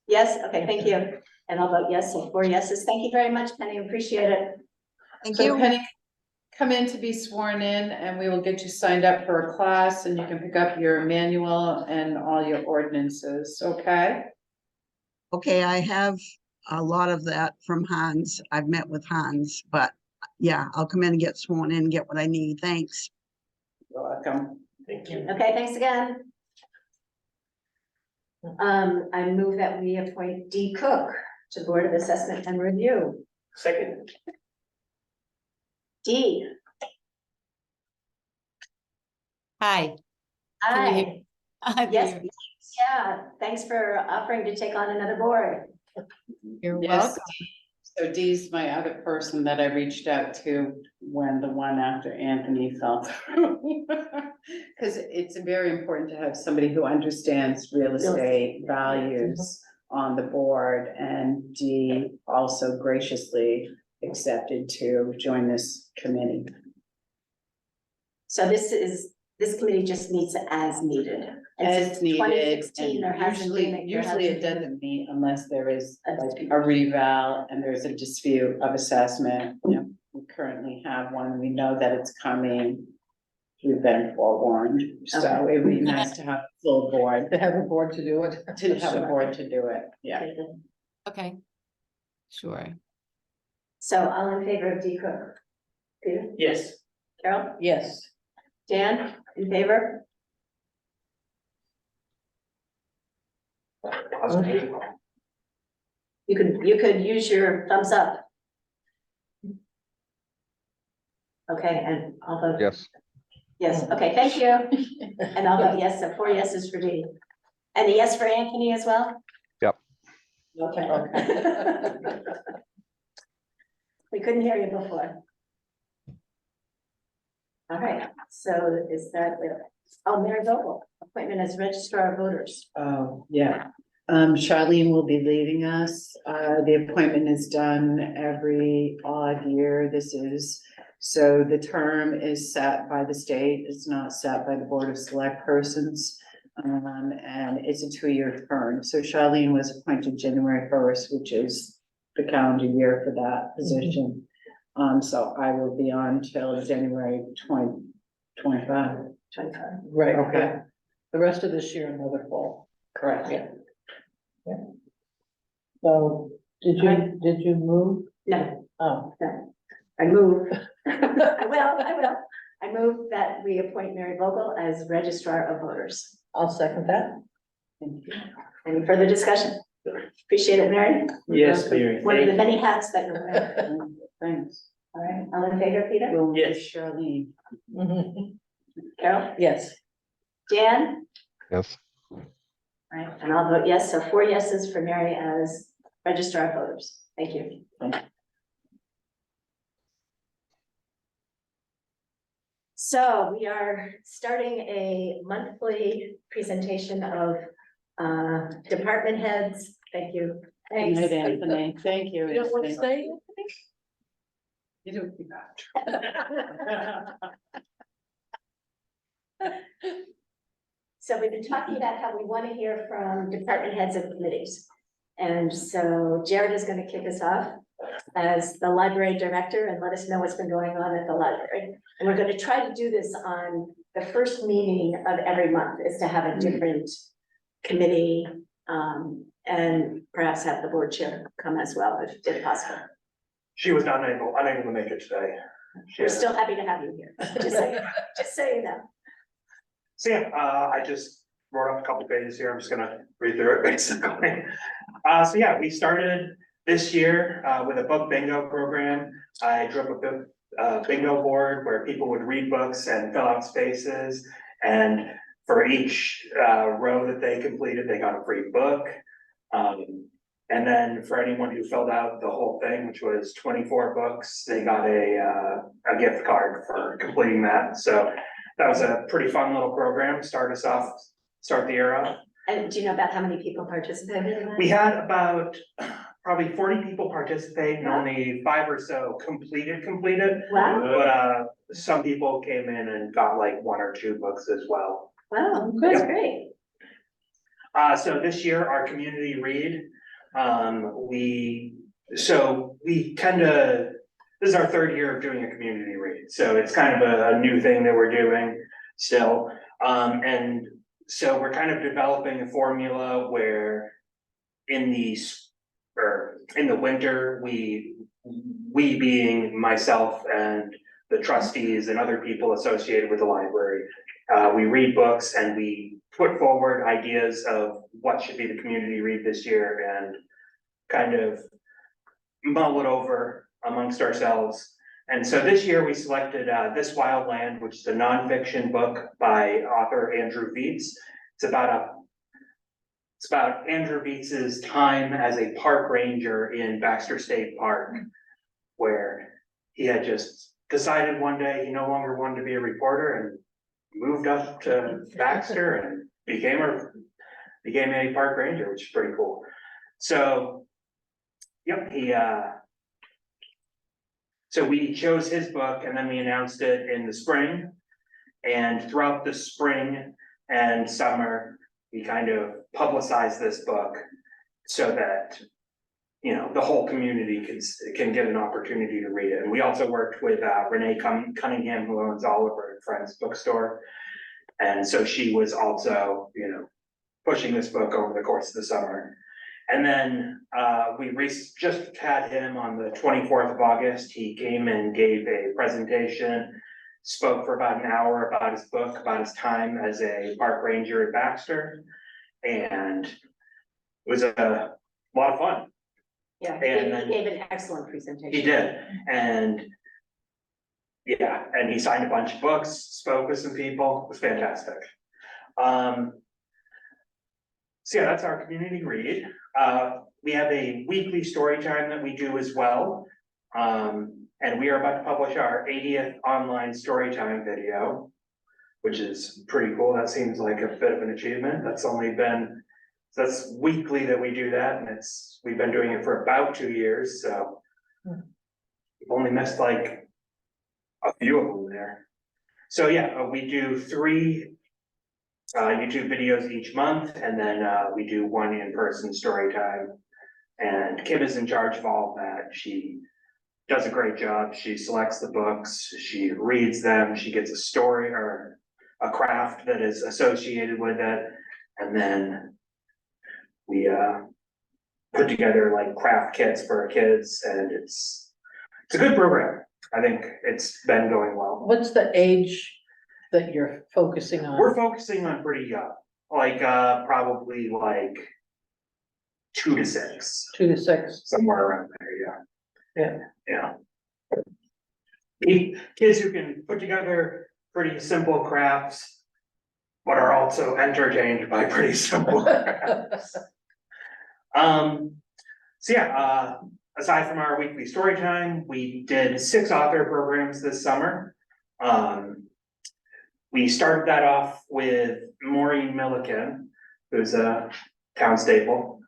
Yes, okay, thank you. And I'll vote yes, so 4 yeses. Thank you very much, Penny, appreciate it. Thank So you. Penny, come in to be sworn in and we will get you signed up for a class and you can pick up your manual and all your ordinances, okay? Okay, I have a lot of that from Hans. I've met with Hans, but yeah, I'll come in and get sworn in and get what I need. Thanks. You're welcome. Thank you. Okay, thanks again. I move that we appoint Dee Cook to Board of Assessment and Review. Second. Dee, Hi. Can you hear- hi. Hi, Yes, Peter. yeah, thanks for offering to take on another board. You're Yes, welcome. so Dee's my other person that I reached out to when the one after Anthony fell through. Cause it's very important to have somebody who understands real estate values on the board, and Dee also graciously accepted to join this committee. So this committee just meets as needed. And As since needed, 2016, there and hasn't been. usually it doesn't meet unless there is A like dispute. a reval and there's a dispute of assessment. You know, we currently have one, we know that it's coming. We've been forewarned, so it'd be nice to have a full board, to have a board to do it. to have a board to do it, yeah. Okay, good. Okay. Sure. So all in favor of Dee Cook? Peter, Yes. Carol, Yes, Dan, in favor? You could use your thumbs up. Okay, and I'll vote. yes, Yes, okay, thank you. And I'll vote yes, so 4 yeses for Dee. And a yes for Anthony as well? Yep. Okay. Okay. We couldn't hear you before. All right, so is that, Mary Vogel, appointment as registrar of voters. Oh, yeah. Charlene will be leaving us. The appointment is done every odd year. This is, so the term is set by the state. It's not set by the Board of Select Persons. And it's a 2-year term. So Charlene was appointed January 1st, which is the calendar year for that position. So I will be on till January 2025. 25. right, Okay. okay. The rest of this year, another fall. Correct. Yeah. So, did you move? No, Oh, I move. I will. I move that we appoint Mary Vogel as registrar of voters. I'll second that. Thank you. Any further discussion? Appreciate it, Mary. Yes, Mary. One of the Thank many hats that you're wearing. Thanks. All right, all in favor, Peter? We'll miss Yes. Charlene. Carol? Yes, Dan? yes. All right, and I'll vote yes, so 4 yeses for Mary as registrar of voters. Thank you. So we are starting a monthly presentation of department heads. Thank you. Good Thanks. night, Anthony. Thank you. you don't want to Anthony. stay? You don't. So we've been talking about how we want to hear from department heads of committees. And so Jared is going to kick us off. as the library director and let us know what's been going on at the library. And we're gonna try to do this on the first meeting of every month, is to have a different committee, and perhaps have the board chair come as well, if possible. She was not unable to make it today. We're still happy to have you here, just so you know. So yeah, I just wrote up a couple pages here. I'm just gonna read through it basically. So yeah, we started this year with a book bingo program. I drew up a bingo board where people would read books and fill out spaces. And for each row that they completed, they got a free book. And then for anyone who filled out the whole thing, which was 24 books, they got a gift card for completing that. So that was a pretty fun little program, start the year off. And do you know about how many people participated in that? We had about probably 40 people participate and only 5 or so completed. Wow, But some people came in and got like 1 or 2 books as well. wow, that's great. So this year, our community read, we tend to, this is our 3rd year of doing a community read, so it's kind of a new thing that we're doing still. And so we're kind of developing a formula where in the winter, we being myself and the trustees and other people associated with the library, we read books and we put forward ideas of what should be the community read this year and kind of mull it over amongst ourselves. And so this year we selected This Wild Land, which is a nonfiction book by author Andrew Vietz. It's about Andrew Vietz's time as a park ranger in Baxter State Park, where he had just decided one day he no longer wanted to be a reporter and moved up to Baxter and became a park ranger, which is pretty cool. So, yep, so we chose his book and then we announced it in the spring. And throughout the spring and summer, we kind of publicized this book so that, you know, the whole community can get an opportunity to read it. And we also worked with Renee Cunningham, who owns Oliver and Friends Bookstore. And so she was also, you know, pushing this book over the course of the summer. And then we just had him on the 24th of August. He came and gave a presentation, spoke for about an hour about his book, about his time as a park ranger at Baxter. And it was a lot of fun. Yeah, And he gave an excellent presentation. He did, and yeah, and he signed a bunch of books, spoke with some people, it was fantastic. So yeah, that's our community read. We have a weekly story time that we do as well. And we are about to publish our 80th online story time video, which is pretty cool. That seems like a bit of an achievement. That's weekly that we do that, and we've been doing it for about 2 years, so we've only missed like a few of them there. So yeah, we do 3 YouTube videos each month, and then we do 1 in-person story time. And Kim is in charge of all of that. She does a great job. She selects the books, she reads them, she gets a story or a craft that is associated with it, and then we put together like craft kits for our kids, and it's a good program. I think it's been going well. What's the age that you're focusing on? We're focusing on pretty young, like probably like 2 to 6. 2 to 6. Somewhere around there, yeah. Kids who can put together pretty simple crafts, but are also entertained by pretty simple crafts. So yeah, aside from our weekly story time, we did 6 author programs this summer. We started that off with Maureen Milliken, who's a town staple.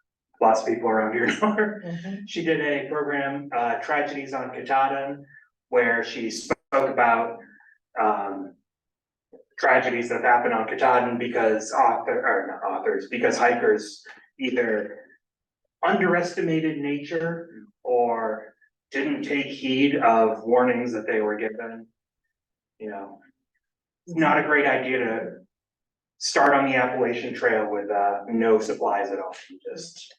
Lots of people around here know her. She did a program, Tragedies on Katahdin, where she spoke about tragedies that happen on Katahdin because because hikers either underestimated nature or didn't take heed of warnings that they were given. You know, it's not a great idea to start on the Appalachian Trail with no supplies at all, just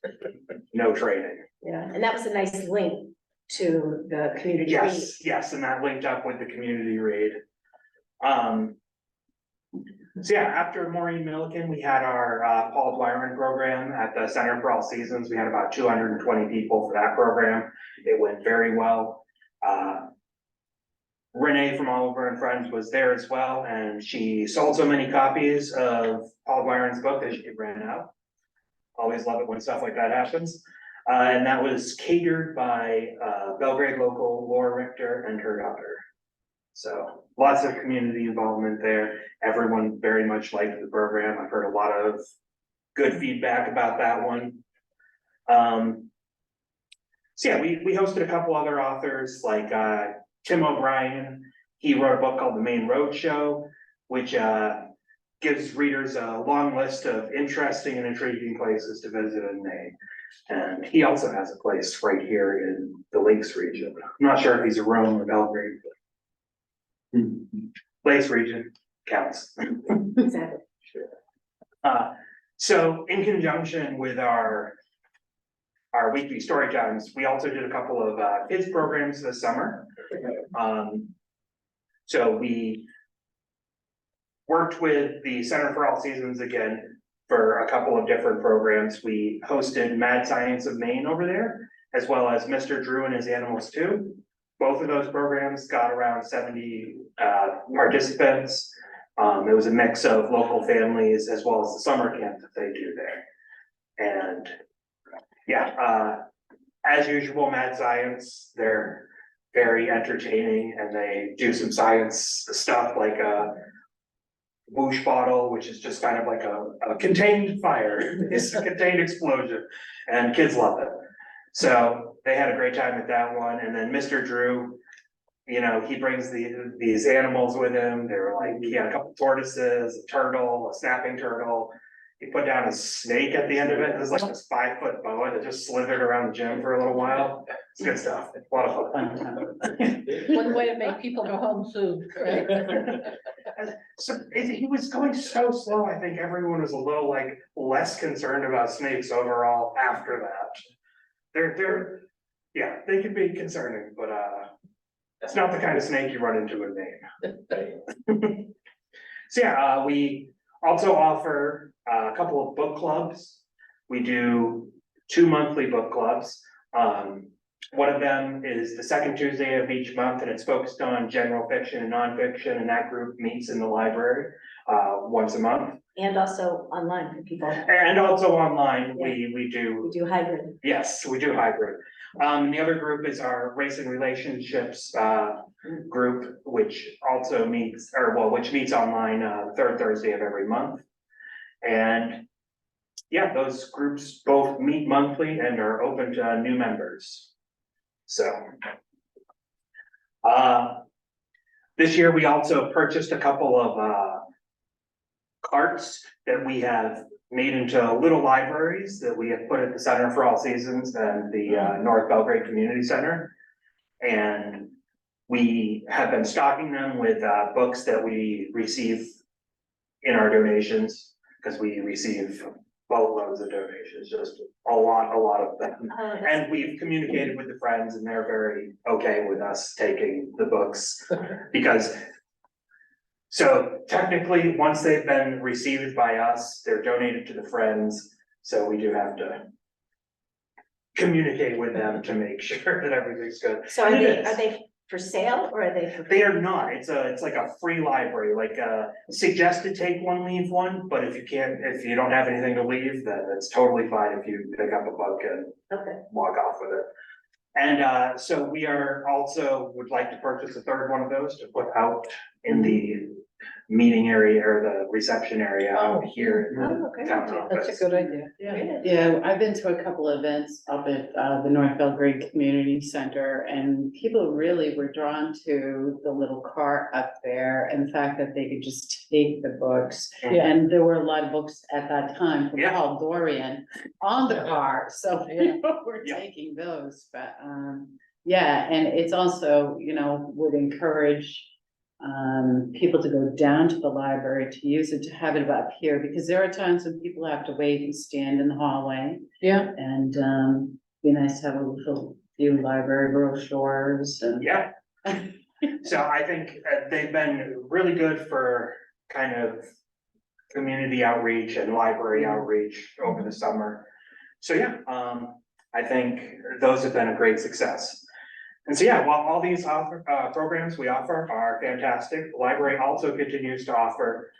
no training. Yeah, and that was a nice link to the community read. Yes, and that linked up with the community read. So yeah, after Maureen Milliken, we had our Paul Dwyron program at the Center for All Seasons. We had about 220 people for that program. It went very well. Renee from Oliver and Friends was there as well, and she sold so many copies of Paul Dwyron's book that she ran out. Always love it when stuff like that happens. And that was catered by Belgrade local Laura Richter and her daughter. So lots of community involvement there. Everyone very much liked the program. I've heard a lot of good feedback about that one. So yeah, we hosted a couple other authors like Tim O'Brien. He wrote a book called The Main Road Show, which gives readers a long list of interesting and intriguing places to visit in Maine. And he also has a place right here in the Lakes region. I'm not sure if he's a Rome or Belgrade, but Lakes region counts. Exactly. So in conjunction with our weekly story times, we also did a couple of kids programs this summer. So we worked with the Center for All Seasons again for a couple of different programs. We hosted Mad Science of Maine over there, as well as Mr. Drew and His Animals Too. Both of those programs got around 70 participants. It was a mix of local families as well as the summer camp that they do there. And yeah, as usual, Mad Science, they're very entertaining, and they do some science stuff like a whoosh bottle, which is just kind of like a contained fire. It's a contained explosion, and kids love it. So they had a great time at that one. And then Mr. Drew, you know, he brings these animals with him. They were like, he had a couple tortoises, a turtle, a snapping turtle. He put down a snake at the end of it. It was like this 5-foot boa that just slithered around the gym for a little while. It's good stuff. It's a lot of fun. One way to make people go home soon, right? So he was going so slow, I think everyone was a little like less concerned about snakes overall after that. They're yeah, they can be concerning, but it's not the kind of snake you run into in Maine. So yeah, we also offer a couple of book clubs. We do 2 monthly book clubs. One of them is the second Tuesday of each month, and it's focused on general fiction and nonfiction, and that group meets in the library once a month. And also online for people. And also online, Yeah. we do. We do hybrid. Yes, we do hybrid. The other group is our race and relationships group, which also meets, which meets online third Thursday of every month. And yeah, those groups both meet monthly and are open to new members. So this year we also purchased a couple of carts that we have made into little libraries that we have put at the Center for All Seasons and the North Belgrade Community Center. And we have been stocking them with books that we receive in our donations, because we receive boatloads of donations, just a lot of them. And we've communicated with the friends, and they're very okay with us taking the books, because so technically, once they've been received by us, they're donated to the friends, so we do have to communicate with them to make sure that everything's good. So are they for sale, or are they for? They are not. It's like a free library, like suggest to take one, leave one, but if you don't have anything to leave, then it's totally fine if you pick up a book and walk off with it. And so we are also would like to purchase a third one of those to put out in the meeting area or the reception area out here in the town office. That's a good idea, yeah. Yeah, I've been to a couple of events up at the North Belgrade Community Center, and people really were drawn to the little cart up there and the fact that they could just take the books. Yeah. And there were a lot of books at that time from Yeah. Paul Dorian on the cart, so Yeah. people were Yeah. taking those, but Yeah, and it's also, you know, would encourage people to go down to the library to use it, to have it up here, because there are times when people have to wait and stand in the hallway. Yeah, And be nice to have a little few library brochures and. Yeah. So I think they've been really good for kind of community outreach and library outreach over the summer. So yeah, I think those have been a great success. And so yeah, while all these programs we offer are fantastic, the library also continues to offer,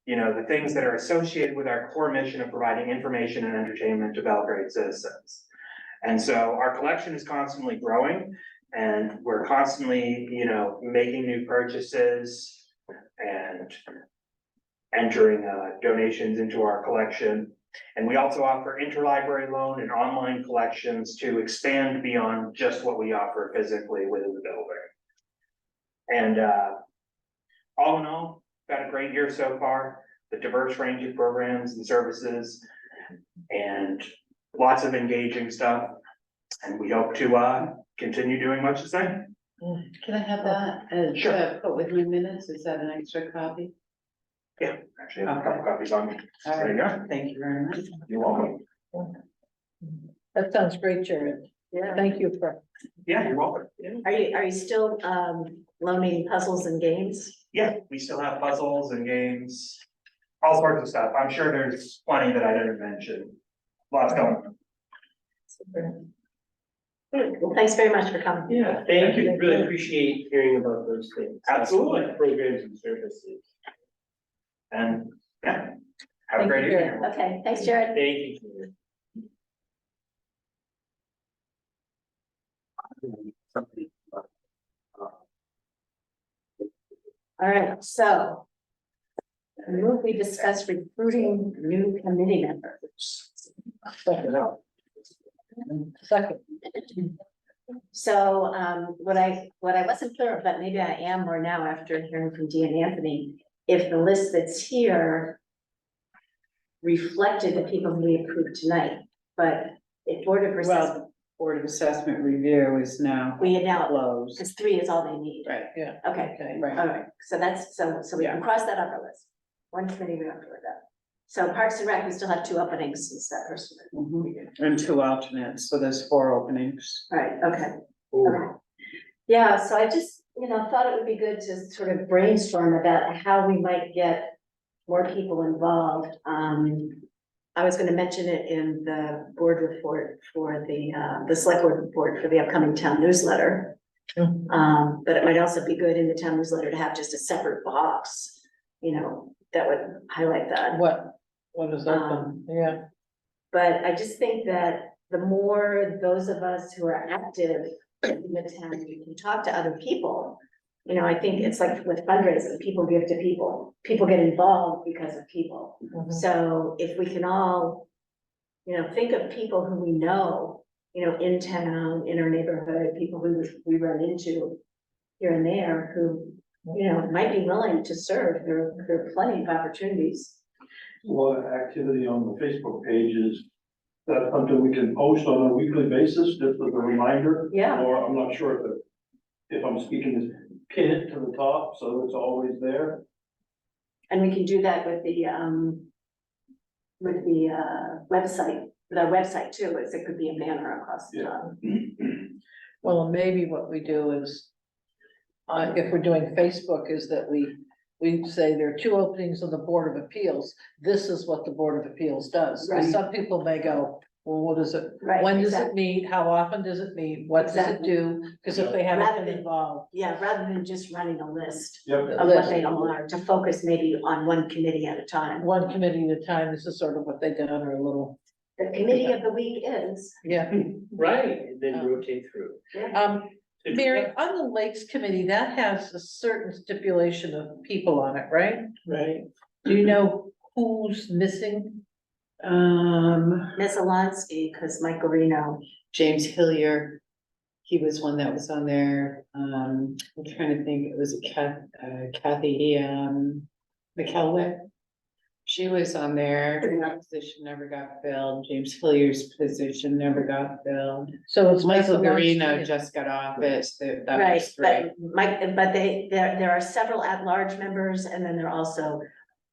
you know, the things that are associated with our core mission of providing information and entertainment to Belgrade citizens. And so our collection is constantly growing, and we're constantly, you know, making new purchases and entering donations into our collection. And we also offer interlibrary loan and online collections to expand beyond just what we offer physically within the building. And all in all, got a great year so far, the diverse range of programs and services and lots of engaging stuff. And we hope to continue doing much the same. Can I have that? Sure. Put with my minutes, is that an extra copy? Yeah, actually, I have a couple copies on me. All There you right, go. thank you very much. You're welcome. that sounds great, Jared. Yeah. Thank you for, Yeah, you're welcome. Are you still loaning puzzles and games? Yeah, we still have puzzles and games, all sorts of stuff. I'm sure there's plenty that I didn't mention. Lots going on. Well, thanks very much for coming. Yeah, thank you. Really appreciate hearing about those things. Absolutely. Programs and services. And yeah, have a Thank great you, evening. Okay, thanks, Jared. Thank you. All right, so move we discuss recruiting new committee members. second, So what I wasn't clear of, but maybe I am more now after hearing from Dee and Anthony, if the list that's here reflected the people who we approved tonight, but if Board of Assessment, Well, Board of Assessment Review is now we had now, closed. because 3 is all they need. Right, yeah, Okay, okay. right. all right, so that's, so we can Yeah. cross that off our list. One committee we don't do with that. So Parks and Rec, we still have 2 openings since that person. Mhm. And 2 alternates, so there's 4 openings. All right, okay. Okay. Yeah, so I just, thought it would be good to sort of brainstorm about how we might get more people involved. I was gonna mention it in the board report for the select board report for the upcoming town newsletter. But it might also be good in the town newsletter to have just a separate box, that would highlight that. What is open, yeah. But I just think that the more those of us who are active in the town, we can talk to other people. I think it's like with fundraising, people give to people, people get involved because of people. Mhm. So if we can all, think of people who we know, in town, in our neighborhood, people who we run into here and there who, might be willing to serve. There are plenty of opportunities. A lot of activity on the Facebook pages. That's something we can post on a weekly basis, just as a reminder. Yeah. Or I'm not sure if I'm speaking, is pin it to the top, so it's always there. And we can do that with the website, with our website too, as it could be a banner across the top. Well, maybe what we do is, if we're doing Facebook, is that we say there are 2 openings on the Board of Appeals. This is what the Board of Appeals does. Right. Because some people may go, well, what is it? Right, When does it exactly. meet? How often does it meet? What does it Exactly. do? Because if they haven't Rather been than- involved. Yeah, rather than just running a list Yep. of what they all are, to focus maybe on one committee at a time. One committee at a time, this is sort of what they've done, or a little, The committee of the week is, yeah. Right, and then rotate through. Mary, on the Lakes Committee, that has a certain stipulation of people on it, right? Right. Do you know who's missing? Ms. Alansky, because Mike Garino, James Hillier, he was one that was on there. I'm trying to think, it was Kathy, McElway. She was on there, her position never got filled, James Hillier's position never got filled. So it's Michael Beth Alonso, Garino yeah. just got office, that Right, was great. but Mike, but there are several at-large members, and then there are also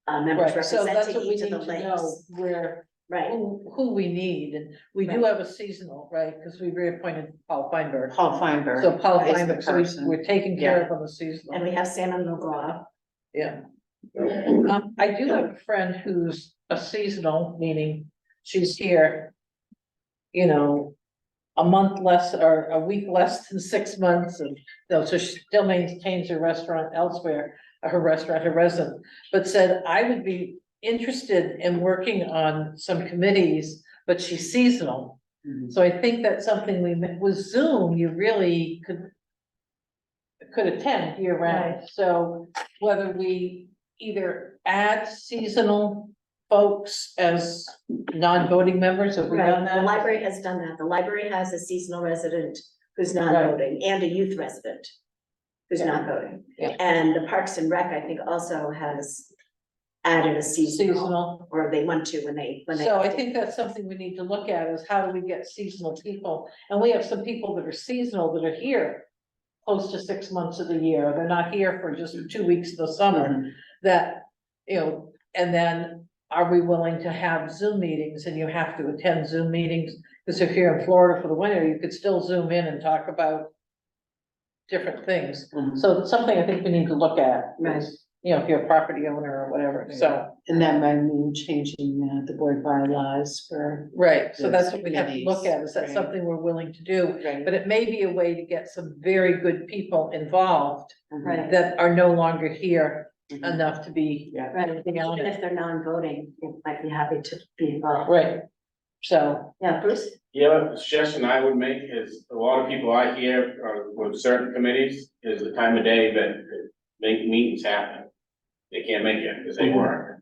members Right, so that's representing what we each need of the to know, lakes. where, Right, who we need, and we do have a seasonal, right, because we reappointed Paul Feinberg. Paul Feinberg. So Paul is the Feinberg, so person. we're taking care of on the seasonal. and we have Salmon McGraw. Yeah. I do have a friend who's a seasonal, meaning she's here, you know, a month less or a week less than 6 months, and so she still maintains her restaurant elsewhere, her resident, but said, I would be interested in working on some committees, but she's seasonal. Mhm. So I think that's something with Zoom, you really could attend year round. Right. So whether we either add seasonal folks as non-voting members, have we Right, done the that? library has done that. The library has a seasonal resident who's not Right. voting, and a youth resident who's not voting. Yeah. And the Parks and Rec, I think, also has added a seasonal, Seasonal. or they want to when they. So I think that's something we need to look at, is how do we get seasonal people? And we have some people that are seasonal that are here close to 6 months of the year. They're not here for just 2 weeks of the summer. Mhm. That, you know, and then are we willing to have Zoom meetings, and you have to attend Zoom meetings? Because if you're in Florida for the winter, you could still Zoom in and talk about different things. Mhm. So it's something I think we need to look at. Right. You know, if you're a property owner or whatever, so. And that might mean changing the board bylaws for. Right, so Those that's what we have to look at, is that committees, right. something we're willing to do? Right. But it may be a way to get some very good people involved Right, that are no longer here Mhm. enough to be. Yeah. right, Anything on even it. if they're non-voting, they might be happy to be involved. Right, so, Yeah, Bruce? Yeah, a suggestion I would make is, a lot of people I hear are with certain committees is the time of day that make meetings happen. They can't make it because they work.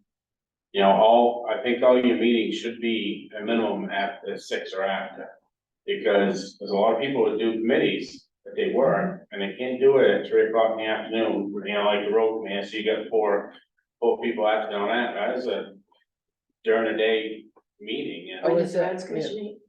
You know, I think all your meetings should be a minimum after 6 or after. Because there's a lot of people that do committees that they work and they can't do it at 3 o'clock in the afternoon, you know, like the road committee, so you got four people acting on that, that is a during the day meeting, you know. Oh, When is does the it? roads commission meet?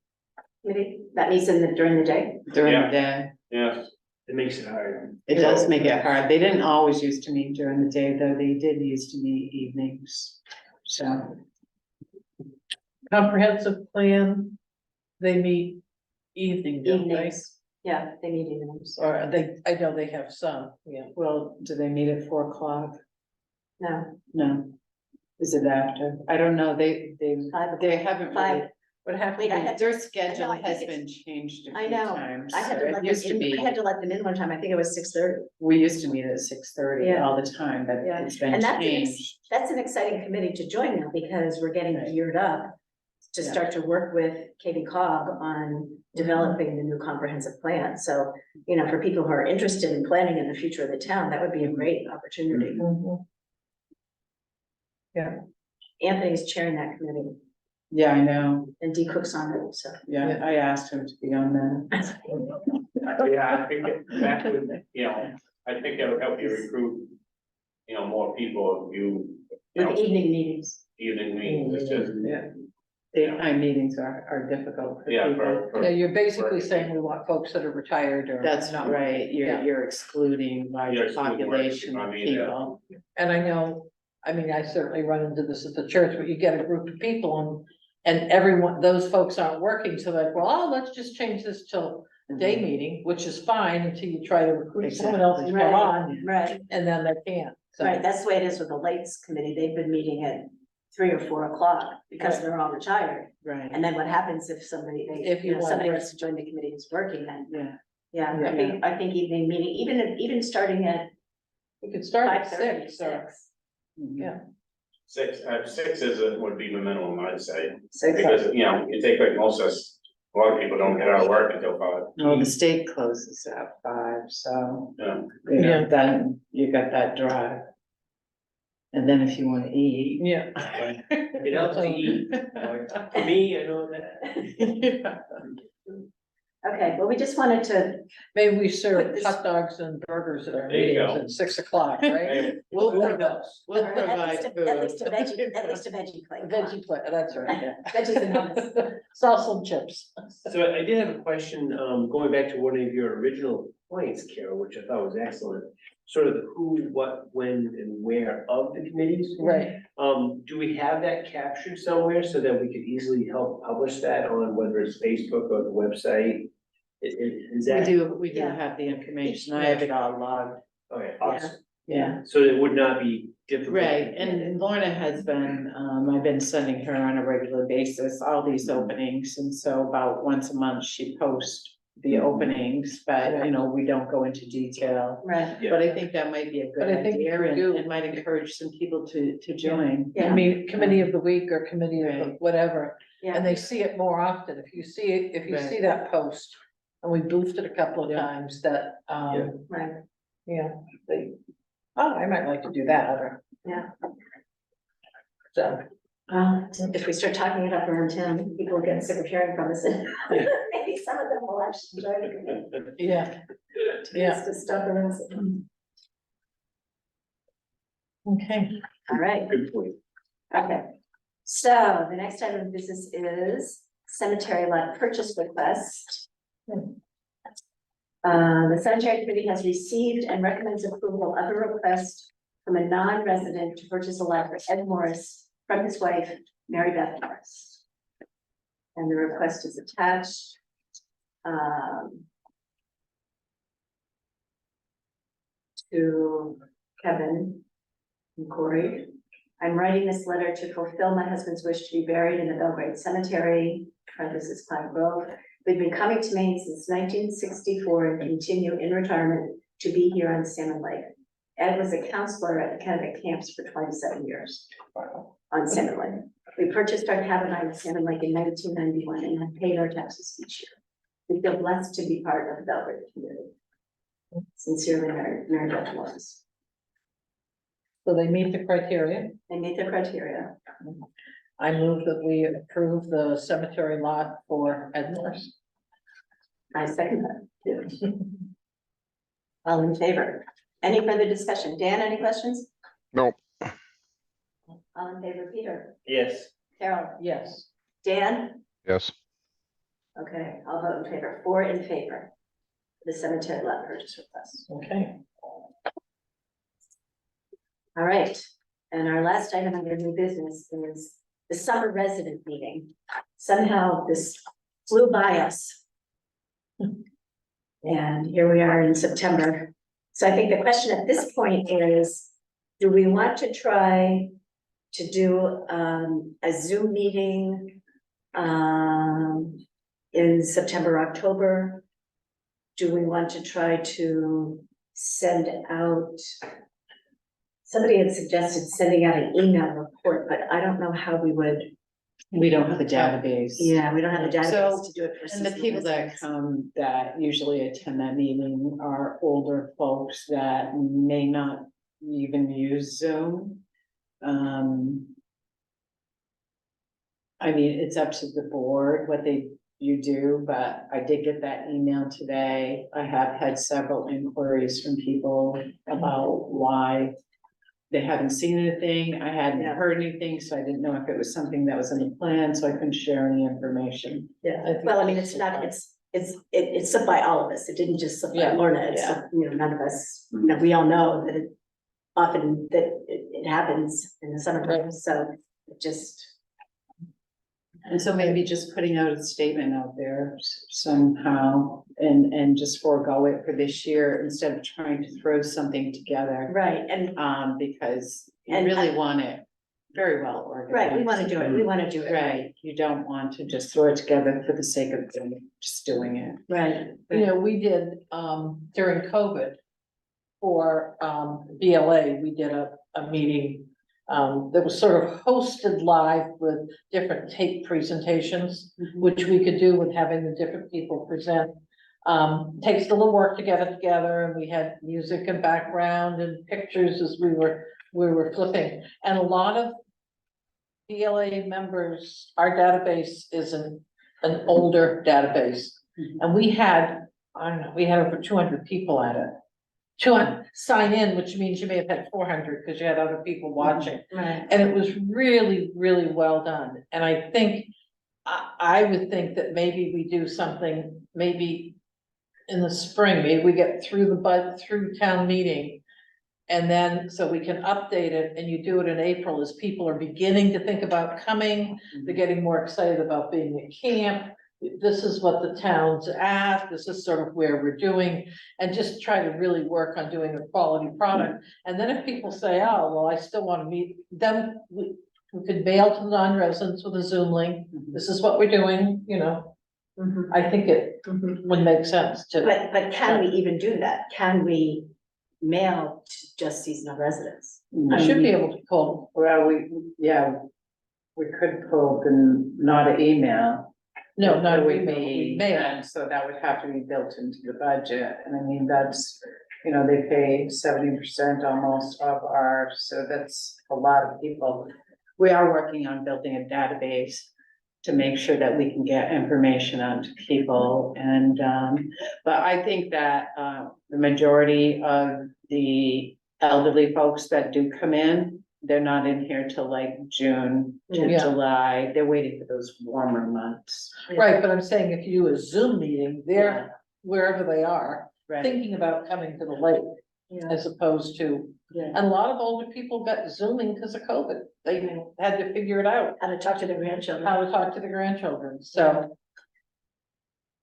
Committee, that meets during the day? During Yeah. the day. Yes, It makes it hard. It does make it hard. They didn't always used to meet during the day, though. They did used to meet evenings. So, comprehensive plan, they meet evening, don't they? Evenings, yeah, they meet evenings. Or they, I know they have some, yeah. well, do they meet at 4 o'clock? No, No. Is it after? I don't know. They 5 haven't really. Five. What happened? Wait, I had, Their schedule I think has it's- been changed a I few know. times. I had so to it let used them to in, be- I had to let them in one time, I think it was 6:30. We used to meet at 6:30 Yeah. all the time, but Yeah. it's been And changed. that's an exciting committee to join now, because we're getting Right. geared up to Yeah. start to work with Katie Cog on developing the new comprehensive plan. So, you know, for people who are interested in planning in the future of the town, that would be a great opportunity. Mhm. Anthony's chairing that committee, Yeah, I know. and Dee Cook's on it, so. Yeah, I asked him to be on that. yeah, I think that would, you know, I think that would help you recruit, you know, more people if you With know, evening meetings. evening meetings, it's just, Yeah. Daytime meetings are difficult for yeah, people. for. Yeah, you're basically for- saying we want folks that are retired or. That's not right. Yeah. You're excluding large You're excluding large population people, I of mean, yeah. people. And I know, I mean, I certainly run into this at the church, but you get a group of people and everyone, those folks aren't working, so like, well, oh, let's just change this till day meeting, which is fine until you try to recruit someone else to come Right, on, right, and then they can't, so. right. That's the way it is with the Lakes Committee. They've been meeting at 3 or 4 o'clock because Right. they're all retired. Right. And then what happens if somebody, If you want somebody to- wants to join the committee who's working, then, Yeah. yeah, Yeah. I think evening meeting, even starting at We could start at 5:30, 6 or, 6. yeah, 6 would be the minimum, I'd say, 6. because, you know, you take like most of us, a lot of people don't get out of work until 5. Well, the state closes at 5, so, Yeah. you know, Yeah. then you got that drive. And then if you wanna eat. yeah. It helps to eat. For me, I know that. Yeah. Okay, well, we just wanted to, Maybe we serve Put this- hot dogs and burgers at our There you meetings go. at 6 o'clock, right? We'll or provide at food. least a veggie, at least a veggie plate. Veggie plate, that's right, yeah. Veggies and hummus. Salsa and chips. So I did have a question, going back to one of your original points, Carol, which I thought was excellent. Sort of the who, what, when, and where of the committees. Right. Do we have that captured somewhere so that we could easily help publish that on whether it's Facebook or the website? Is that? We do Yeah. have the information. I have it all logged. Okay, awesome. Yeah. So it would not be difficult. Right, and Lorna has been, I've been sending her on a regular basis, all these openings, and so about once a month she posts the openings, but, you know, we don't go into detail. Right, Yeah. But I think that might be a good But I think idea, if we and do- it might encourage some people to join. I mean, committee of the week or committee of the Right. whatever, and yeah, they see it more often. If you see it, if you see that post, and we boosted a couple of times that, right, yeah, they, oh, I might like to do that, or, yeah. so. If we start talking it up around town, people will get sick of hearing from us. And maybe some of them will actually join the committee. Yeah, To get us to stop around. okay. All right, Good point. okay. So the next item of business is cemetery lot purchase request. The cemetery committee has received and recommends approval of a request from a non-resident to purchase a lot for Ed Morris from his wife, Mary Beth Morris. And the request is attached. To Kevin and Corey. I'm writing this letter to fulfill my husband's wish to be buried in the Belgrade Cemetery, parentheses Pine Grove. We've been coming to Maine since 1964 and continue in retirement to be here on Salmon Lake. Ed was a counselor at the Kennebec camps for 27 years on Salmon Lake. We purchased our cabin on Salmon Lake in 1991 and have paid our taxes each year. We feel blessed to be part of the Belgrade community. Sincerely, Mary Beth Morris. So they meet the criteria. They meet the criteria. I move that we approve the cemetery lot for Ed Morris. I second that. All in favor? Any further discussion? Dan, any questions? Nope. All in favor, Peter? Yes. Carol? Yes. Dan? Yes. Okay, I'll vote in favor. 4 in favor. The cemetery lot purchase request. Okay. All right, and our last item under new business is the summer resident meeting. Somehow this flew by us. And here we are in September. So I think the question at this point is, do we want to try to do a Zoom meeting in September, October? Do we want to try to send out? Somebody had suggested sending out an email report, but I don't know how we would. We don't have a database. Yeah, we don't have a So, database to do it for. And the people that come that usually attend that meeting are older folks that may not even use Zoom. I mean, it's up to the board what you do, but I did get that email today. I have had several inquiries from people about why they haven't seen anything. I hadn't Yeah. heard anything, so I didn't know if it was something that was in the plan, so I couldn't share any information. Yeah, well, I mean, it's not, it's slipped by all of us. It didn't just slip by Yeah, Lorna, it's, yeah. you know, none of us, you know, we all know that it often that it happens in the summertime, so it just. And so maybe just putting out a statement out there somehow and just forego it for this year instead of trying to throw something together. Right, and, Because you And really want it very well organized. right, we wanna do it, we wanna do it. Right, you don't want to just throw it together for the sake of just doing it. Right. You know, we did, during COVID for, BLA, we did a meeting that was sort of hosted live with different tape presentations, which we could do with having the different people present. Takes a little work to get it together, and we had music and background and pictures as we were flipping. And a lot of BLA members, our database is an older database. And we had, I don't know, we had over 200 people at it. 200 sign in, which means you may have had 400 because you had other people watching. Right. And it was really, really well done. And I think, I would think that maybe we do something, maybe in the spring, maybe we get through through town meeting. And then, so we can update it, and you do it in April as people are beginning to think about coming, they're getting more excited about being at camp. This is what the town's at, this is sort of where we're doing, and just try to really work on doing a quality product. And then if people say, oh, well, I still want to meet, then we could mail to the non-residents with a Zoom link, this is what we're doing, you know. I think it would make sense to. But can we even do that? Can we mail to just seasonal residents? I should be able to pull. Well, we could pull the, not an email. No, not It would email, be, we mail. and so that would have to be built into the budget, and I mean, that's, you know, they pay 70% almost of our, so that's a lot of people. We are working on building a database to make sure that we can get information out to people, and, but I think that, the majority of the elderly folks that do come in, they're not in here till like June to Yeah. July, they're waiting for those warmer months. Right, but I'm saying if you do a Zoom meeting, they're wherever they are, Right. thinking about coming to the lake. As opposed to, Yeah. and a lot of older people got Zooming because of COVID, they had to figure it out, How to talk to their grandchildren. how to talk to the grandchildren, so.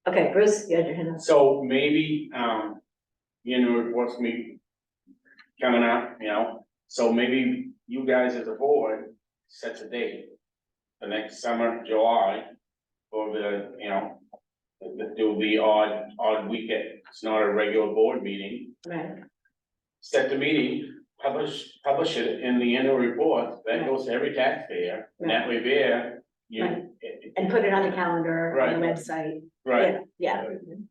Okay, Bruce, you had your hand up. So maybe, you know, what's me coming up, you know, so maybe you guys as a board sets a date. The next summer, July, for the, you know, do the odd weekend, it's not a regular board meeting. Right. Set the meeting, publish it in the annual report, that goes to every taxpayer, and that way there, you. Right. And put it on the calendar, on the Right. website. Right, Yeah.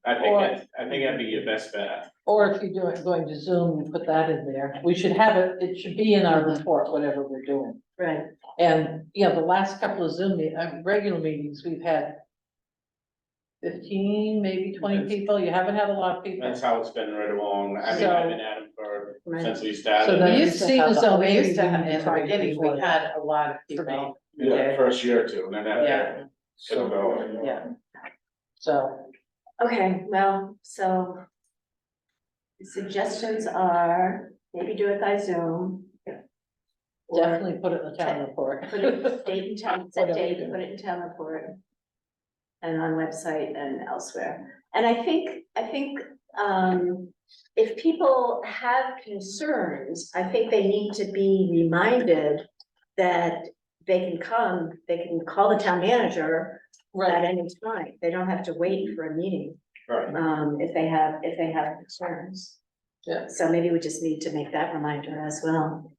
I think that'd be your best bet. Or if you're going to Zoom, you put that in there, we should have it, it should be in our report, whatever we're doing. Right. And, yeah, the last couple of Zoom, regular meetings, we've had 15, maybe 20 people, you haven't had a lot of people. That's how it's been right along, I mean, I've been at it for, since we So started. then We you used to see have, the Zoom we meeting, used to have, we in the tried beginning, before we that. had a lot of people. Yeah, first year or two, and then Yeah. after, it'll go. Yeah. So, Okay, well, so the suggestions are maybe do it by Zoom. Or definitely put it in the town report. Put it, date and time, set Whatever date, you do. put it in town report. And on website and elsewhere. And I think, if people have concerns, I think they need to be reminded that they can come, they can call the town manager at Right, any time. They don't have to wait for a meeting, Right. if they have concerns. Yeah. So maybe we just need to make that reminder as well.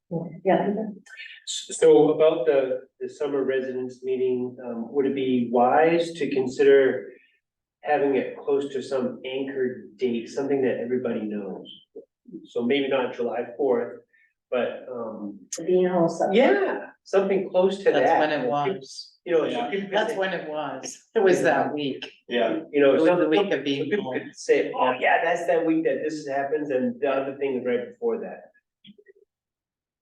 Yeah. So about the summer residents meeting, would it be wise to consider having it close to some anchored date, something that everybody knows? So maybe not July 4th, but, Being also. yeah, something close to that. That's when it was. You know, Yeah. so people could That's say, when it was. It was that week. Yeah, you know, It was some the week of some being people home. could say, oh, yeah, that's that week that this happens, and the other thing is right before that.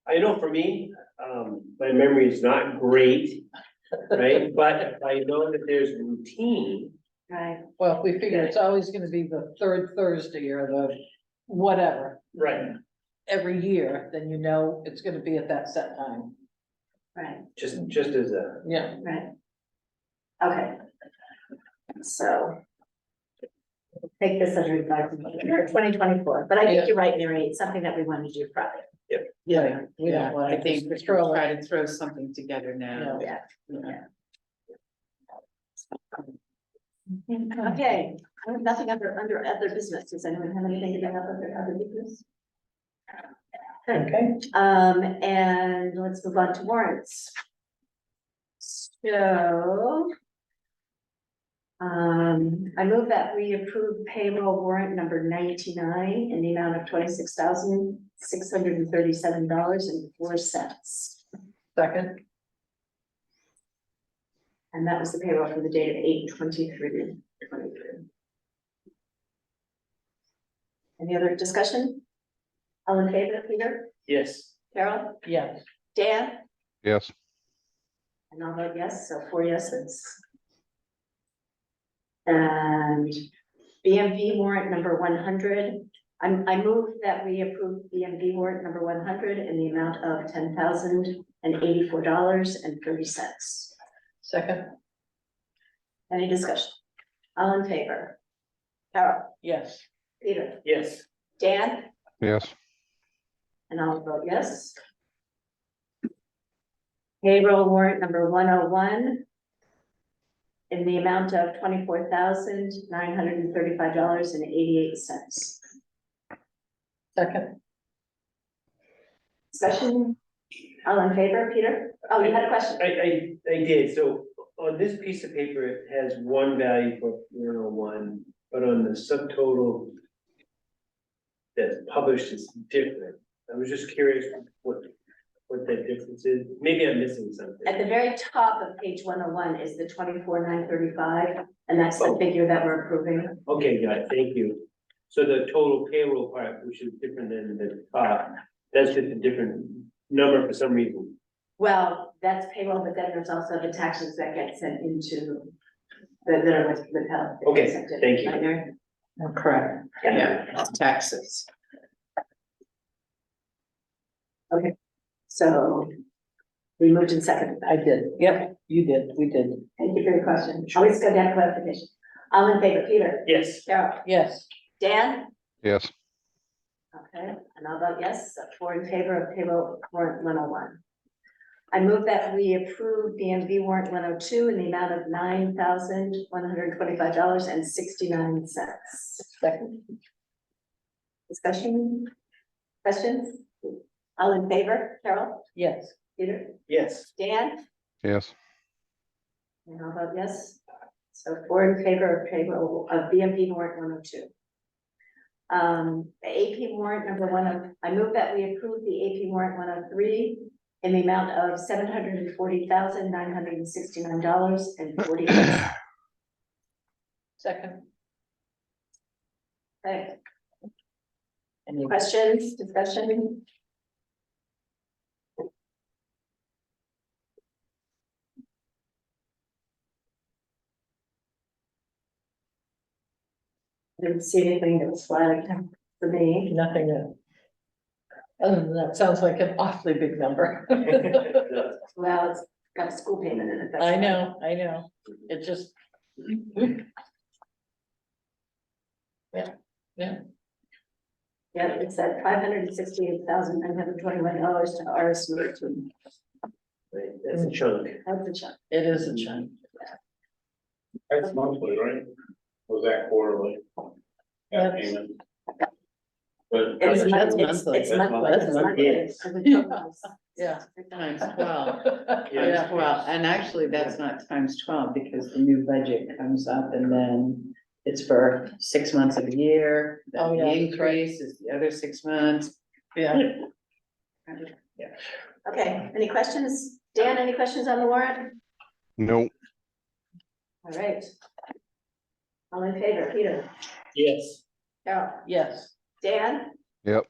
I know for me, my memory is not great, right? But I know that there's routine. Right, well, if we figure it's always gonna be the third Thursday or the whatever, Right. every year, then you know it's gonna be at that set time, right, Just as a, yeah. right. Okay. So. Take this under advisement, 2024, but I think you're right, Mary, it's something that we want to do probably. Yeah, We don't wanna I think we just should throw it. try to throw something together now. Yeah. Yeah. Okay, nothing under other business. Does anyone have anything to bring up under other business? Okay. And let's move on to warrants. So. I move that we approve payroll warrant number 99 in the amount of $26,637.04. Second, And that was the payroll for the date of 8/23/23. Any other discussion? All in favor, Peter, Yes, Carol, Yes, Dan? Yes, And I'll vote yes, so 4 yeses. And BMV warrant number 100. I move that we approve BMV warrant number 100 in the amount of $10,084.30. second, Any discussion? All in favor? Carol, yes, Peter, yes, Dan? yes, And I'll vote yes. Payroll warrant number 101 in the amount of $24,935.88. second, Discussion? All in favor, Peter? Oh, you had a question? I did, so on this piece of paper, it has one value for 101, but on the subtotal that's published is different. I was just curious what that difference is. Maybe I'm missing something. At the very top of page 101 is the 24,935, and that's the figure that we're approving. Okay, got it, thank you. So the total payroll part, which is different than the top, that's just a different number for some reason. Well, that's payroll, but then there's also the taxes that get sent into that are withheld. Okay, thank you. Right, Mary? Correct. Yeah, it's taxes. So we moved in second. I did, yep, you did, we did, Thank you for your question. Always go down clarification. All in favor, Peter? Yes, Carol? yes, Dan? yes, Okay, and I'll vote yes, so 4 in favor of payroll warrant 101. I move that we approve BMV warrant 102 in the amount of $9,125.69. second, Discussion? Questions? All in favor, Carol? yes, Peter? yes, Dan? yes, And I'll vote yes. So 4 in favor of payroll of BMV warrant 102. The AP warrant number I move that we approve the AP warrant 103 in the amount of $740,969.40. second. Okay, Any questions, discussion? Didn't see anything that was flagged for me. Nothing that. Other than that, sounds like an awfully big number. Well, it's got a school payment in it. that's I why. know, it just. Yeah, Yeah, it's at $568,921 to RS Merton. right, that's a chunk. That's a chunk. it is a chunk. That's monthly, right? Was that quarterly? That That's- payment? But. It's That's monthly, monthly. it's monthly, That's it's monthly. monthly. It's for the 12 months. Yeah. Times 12. Yeah. Well, and actually, that's not times 12 because the new budget comes up and then it's for 6 months of the year. Then Oh, the yeah, that's right. increase is the other 6 months. Yeah, Okay, any questions? Dan, any questions on the warrant? no, All right. All in favor, Peter? Yes, Carol? yes, Dan? yep,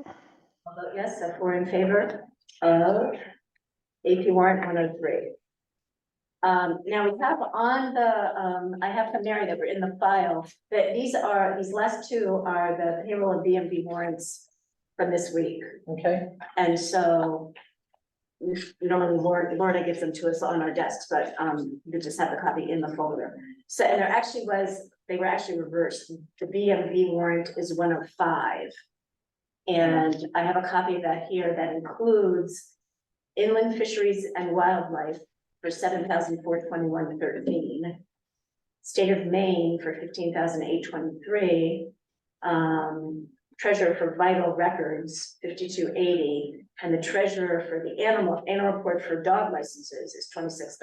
I'll vote yes, so 4 in favor of AP warrant 103. Now we have on the, I have from Mary that were in the file, that these last two are the payroll and BMV warrants from this week. okay, And so normally Lorna gives them to us on our desks, but we just have the copy in the folder. So, and they were actually reversed. The BMV warrant is 105. And I have a copy of that here that includes inland fisheries and wildlife for $7,421.13. State of Maine for $15,823. Treasurer for vital records, $52.80, and the treasurer for the annual report for dog licenses is $26.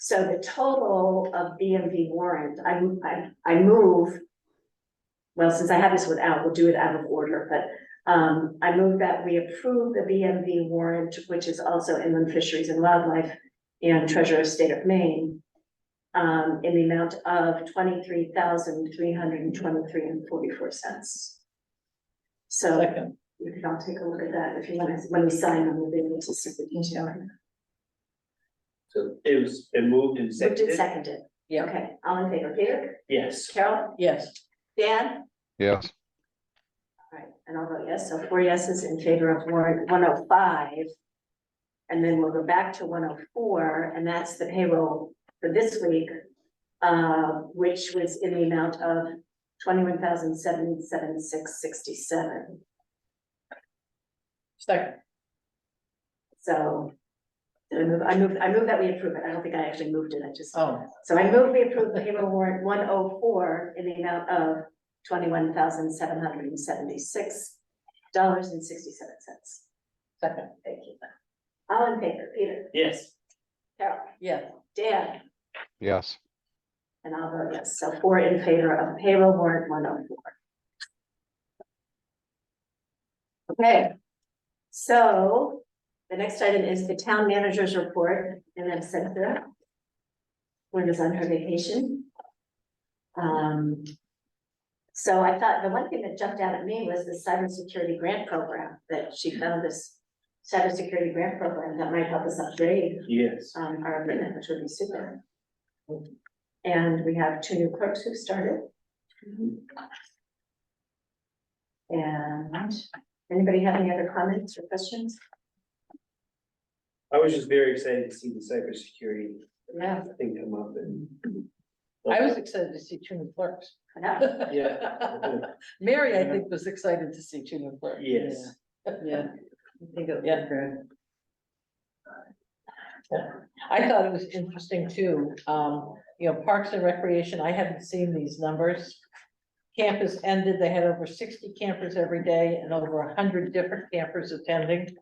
So the total of BMV warrant, I move. Well, since I have this without, we'll do it out of order, but I move that we approve the BMV warrant, which is also inland fisheries and wildlife and treasurer of state of Maine. In the amount of $23,323.44. So Second, you can all take a look at that if you want to, when we sign them, we'll be able to see the detail. So it was, it moved and Moved and seconded? seconded. yeah, Okay, all in favor, Peter, Yes. Carol, yes, Dan? Yes, All right, and I'll vote yes, so 4 yeses in favor of warrant 105. And then we'll go back to 104, and that's the payroll for this week, which was in the amount of 21,776.67. second, So I move that we approve it. I don't think I actually moved it, I just, oh, so I move we approve the payroll warrant 104 in the amount of $21,776.67. second, Thank you. All in favor, Peter, Yes. Carol, yes, Dan, yes, and I'll vote yes. So 4 in favor of payroll warrant 104. Okay, so the next item is the town manager's report, and then Cynthia. Linda's on her vacation. So I thought the one thing that jumped out at me was the cybersecurity grant program, that she found this cybersecurity grant program that might help us upgrade Yes. our equipment, which would be super. And we have 2 new clerks who started. And anybody have any other comments or questions? I was just very excited to see the cybersecurity Yeah. thing come up and. I was excited to see 2 new clerks. Yeah. Mary, I think, was excited to see 2 new clerks. Yes. Yeah. I think it'll be Yeah. good. I thought it was interesting too, Parks and Recreation, I hadn't seen these numbers. Campus ended, they had over 60 campers every day and over 100 different campers attending.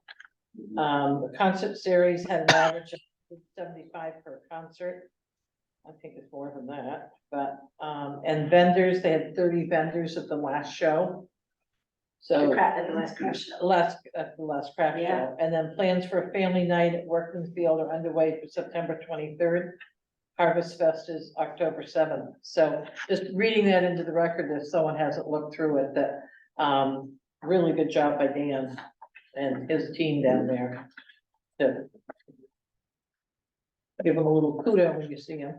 The concert series had an average of 75 per concert. I think it's more than that, but, and vendors, they had 30 vendors at the last show. So. At the last crash show. At the last craft Yeah. show, and then plans for a family night at Workman Field are underway for September 23rd. Harvest Fest is October 7th, so just reading that into the record, if someone hasn't looked through it, that, really good job by Dan and his team down there. To give him a little kudo when you see him.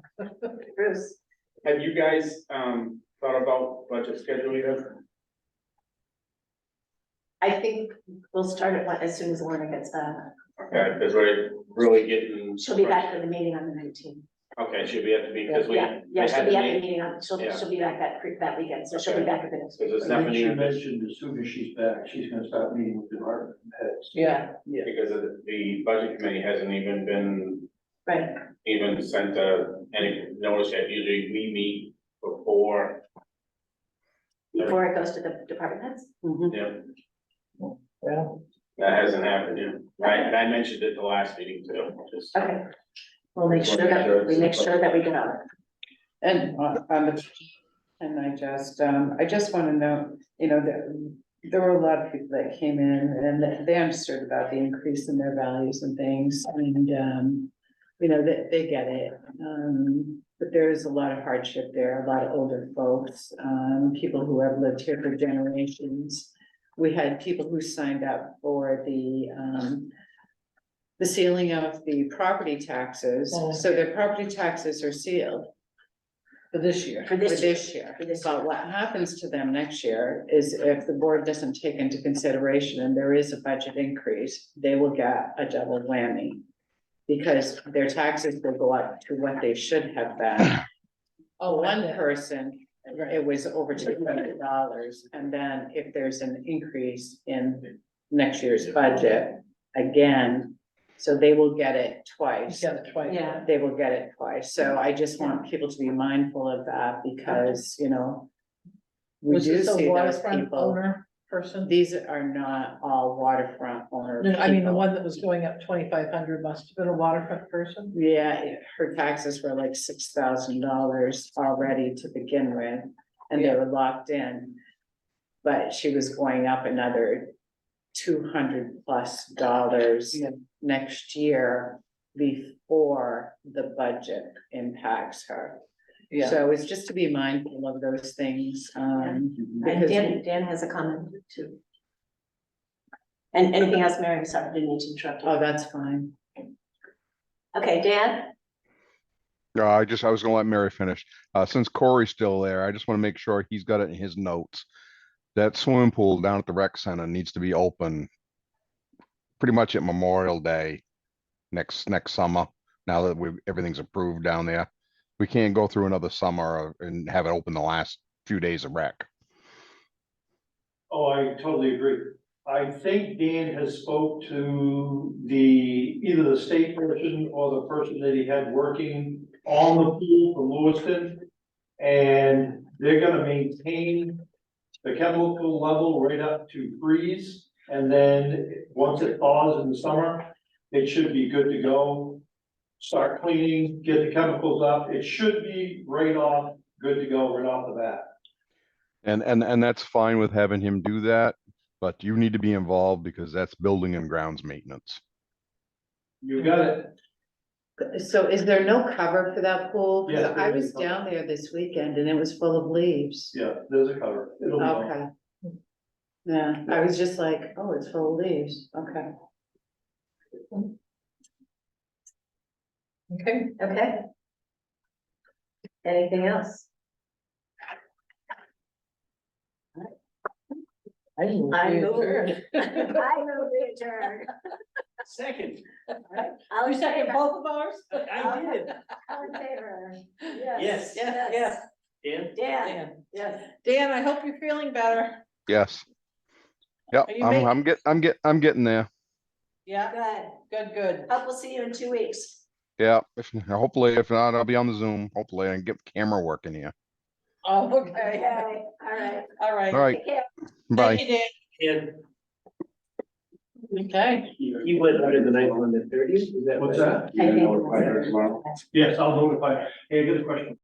Bruce, Have you guys, thought about budget schedule yet? I think we'll start it as soon as Lorna gets back. Okay, because we're really getting. She'll be back for the meeting on the 19th. Okay, she'll be at the meeting, because we. Yeah, we she'll had be the at the meeting, meeting on, she'll Yeah. be back that weekend, so she'll be back at the next week. Because it's I think she definitely, mentioned as soon as she's back, she's gonna start meeting with department heads. Yeah, because of the budget committee hasn't even been, Right, even sent any notice yet. Usually we meet before, before it goes to the department heads. yeah, well, that hasn't happened yet. Right, and I mentioned it the last meeting too, just. Okay. We'll make sure that we get on it. And and I just wanna know, that there were a lot of people that came in and they understood about the increase in their values and things and, they get it. But there is a lot of hardship there, a lot of older folks, people who have lived here for generations. We had people who signed up for the sealing of the property taxes, Oh. so their property taxes are sealed. for this year. For this year. But what happens to them next year is if the board doesn't take into consideration and there is a budget increase, they will get a double whammy. Because their taxes will go up to what they should have been. One person, it was over $200, and then if there's an increase in next year's budget, again, so they will get it twice. Got it twice. Yeah. They will get it twice, so I just want people to be mindful of that because, we Was do this a see those waterfront people. owner person? These are not all waterfront owner. No, I mean, the people. one that was going up 2,500 must have been a waterfront person. Yeah, her taxes were like $6,000 already to begin with, and they were locked in. But she was going up another $200+ Yeah. next year before the budget impacts her. Yeah, So it's just to be mindful of those things, And because Dan has a comment too. And anything else, Mary? Sorry, didn't mean to interrupt you. Oh, that's fine. Okay, Dan? I was gonna let Mary finish. Since Corey's still there, I just want to make sure he's got it in his notes. That swimming pool down at the rec center needs to be open pretty much at Memorial Day next summer, now that everything's approved down there. We can't go through another summer and have it open the last few days of rec. Oh, I totally agree. I think Dan has spoke to either the state person or the person that he had working on the pool from Lewiston. And they're gonna maintain the chemical level right up to freeze. And then once it thaws in the summer, it should be good to go. Start cleaning, get the chemicals up. It should be right off, good to go right off the bat. And that's fine with having him do that, but you need to be involved because that's building and grounds maintenance. You got it. So is there no cover for that pool? 'Cause Yes, I there is was cover. down there this weekend and it was full of leaves. Yeah, there's a cover. It'll be on. Okay. Yeah, I was just like, oh, it's full of leaves. Okay. Okay, Okay. Anything else? I move I we move. adjourn. I move we adjourn. Second, All You in second favor? both of ours? I did. All in favor? Yes. Yes. Dan? Dan, yes. Dan, I hope you're feeling better. Yes. Yep, Are you I'm getting there. Yeah, good. Hope we'll see you in 2 weeks. Yeah, hopefully, if not, I'll be on the Zoom. Hopefully I can get the camera working here. Oh, okay. Okay, all right. All right. All right, Take care. bye. Thank you, Dan, Dan. Okay. you went under the ninth on the 30th, is that? What's right? that? I think. Yes, I'll notify. Hey, I got a question.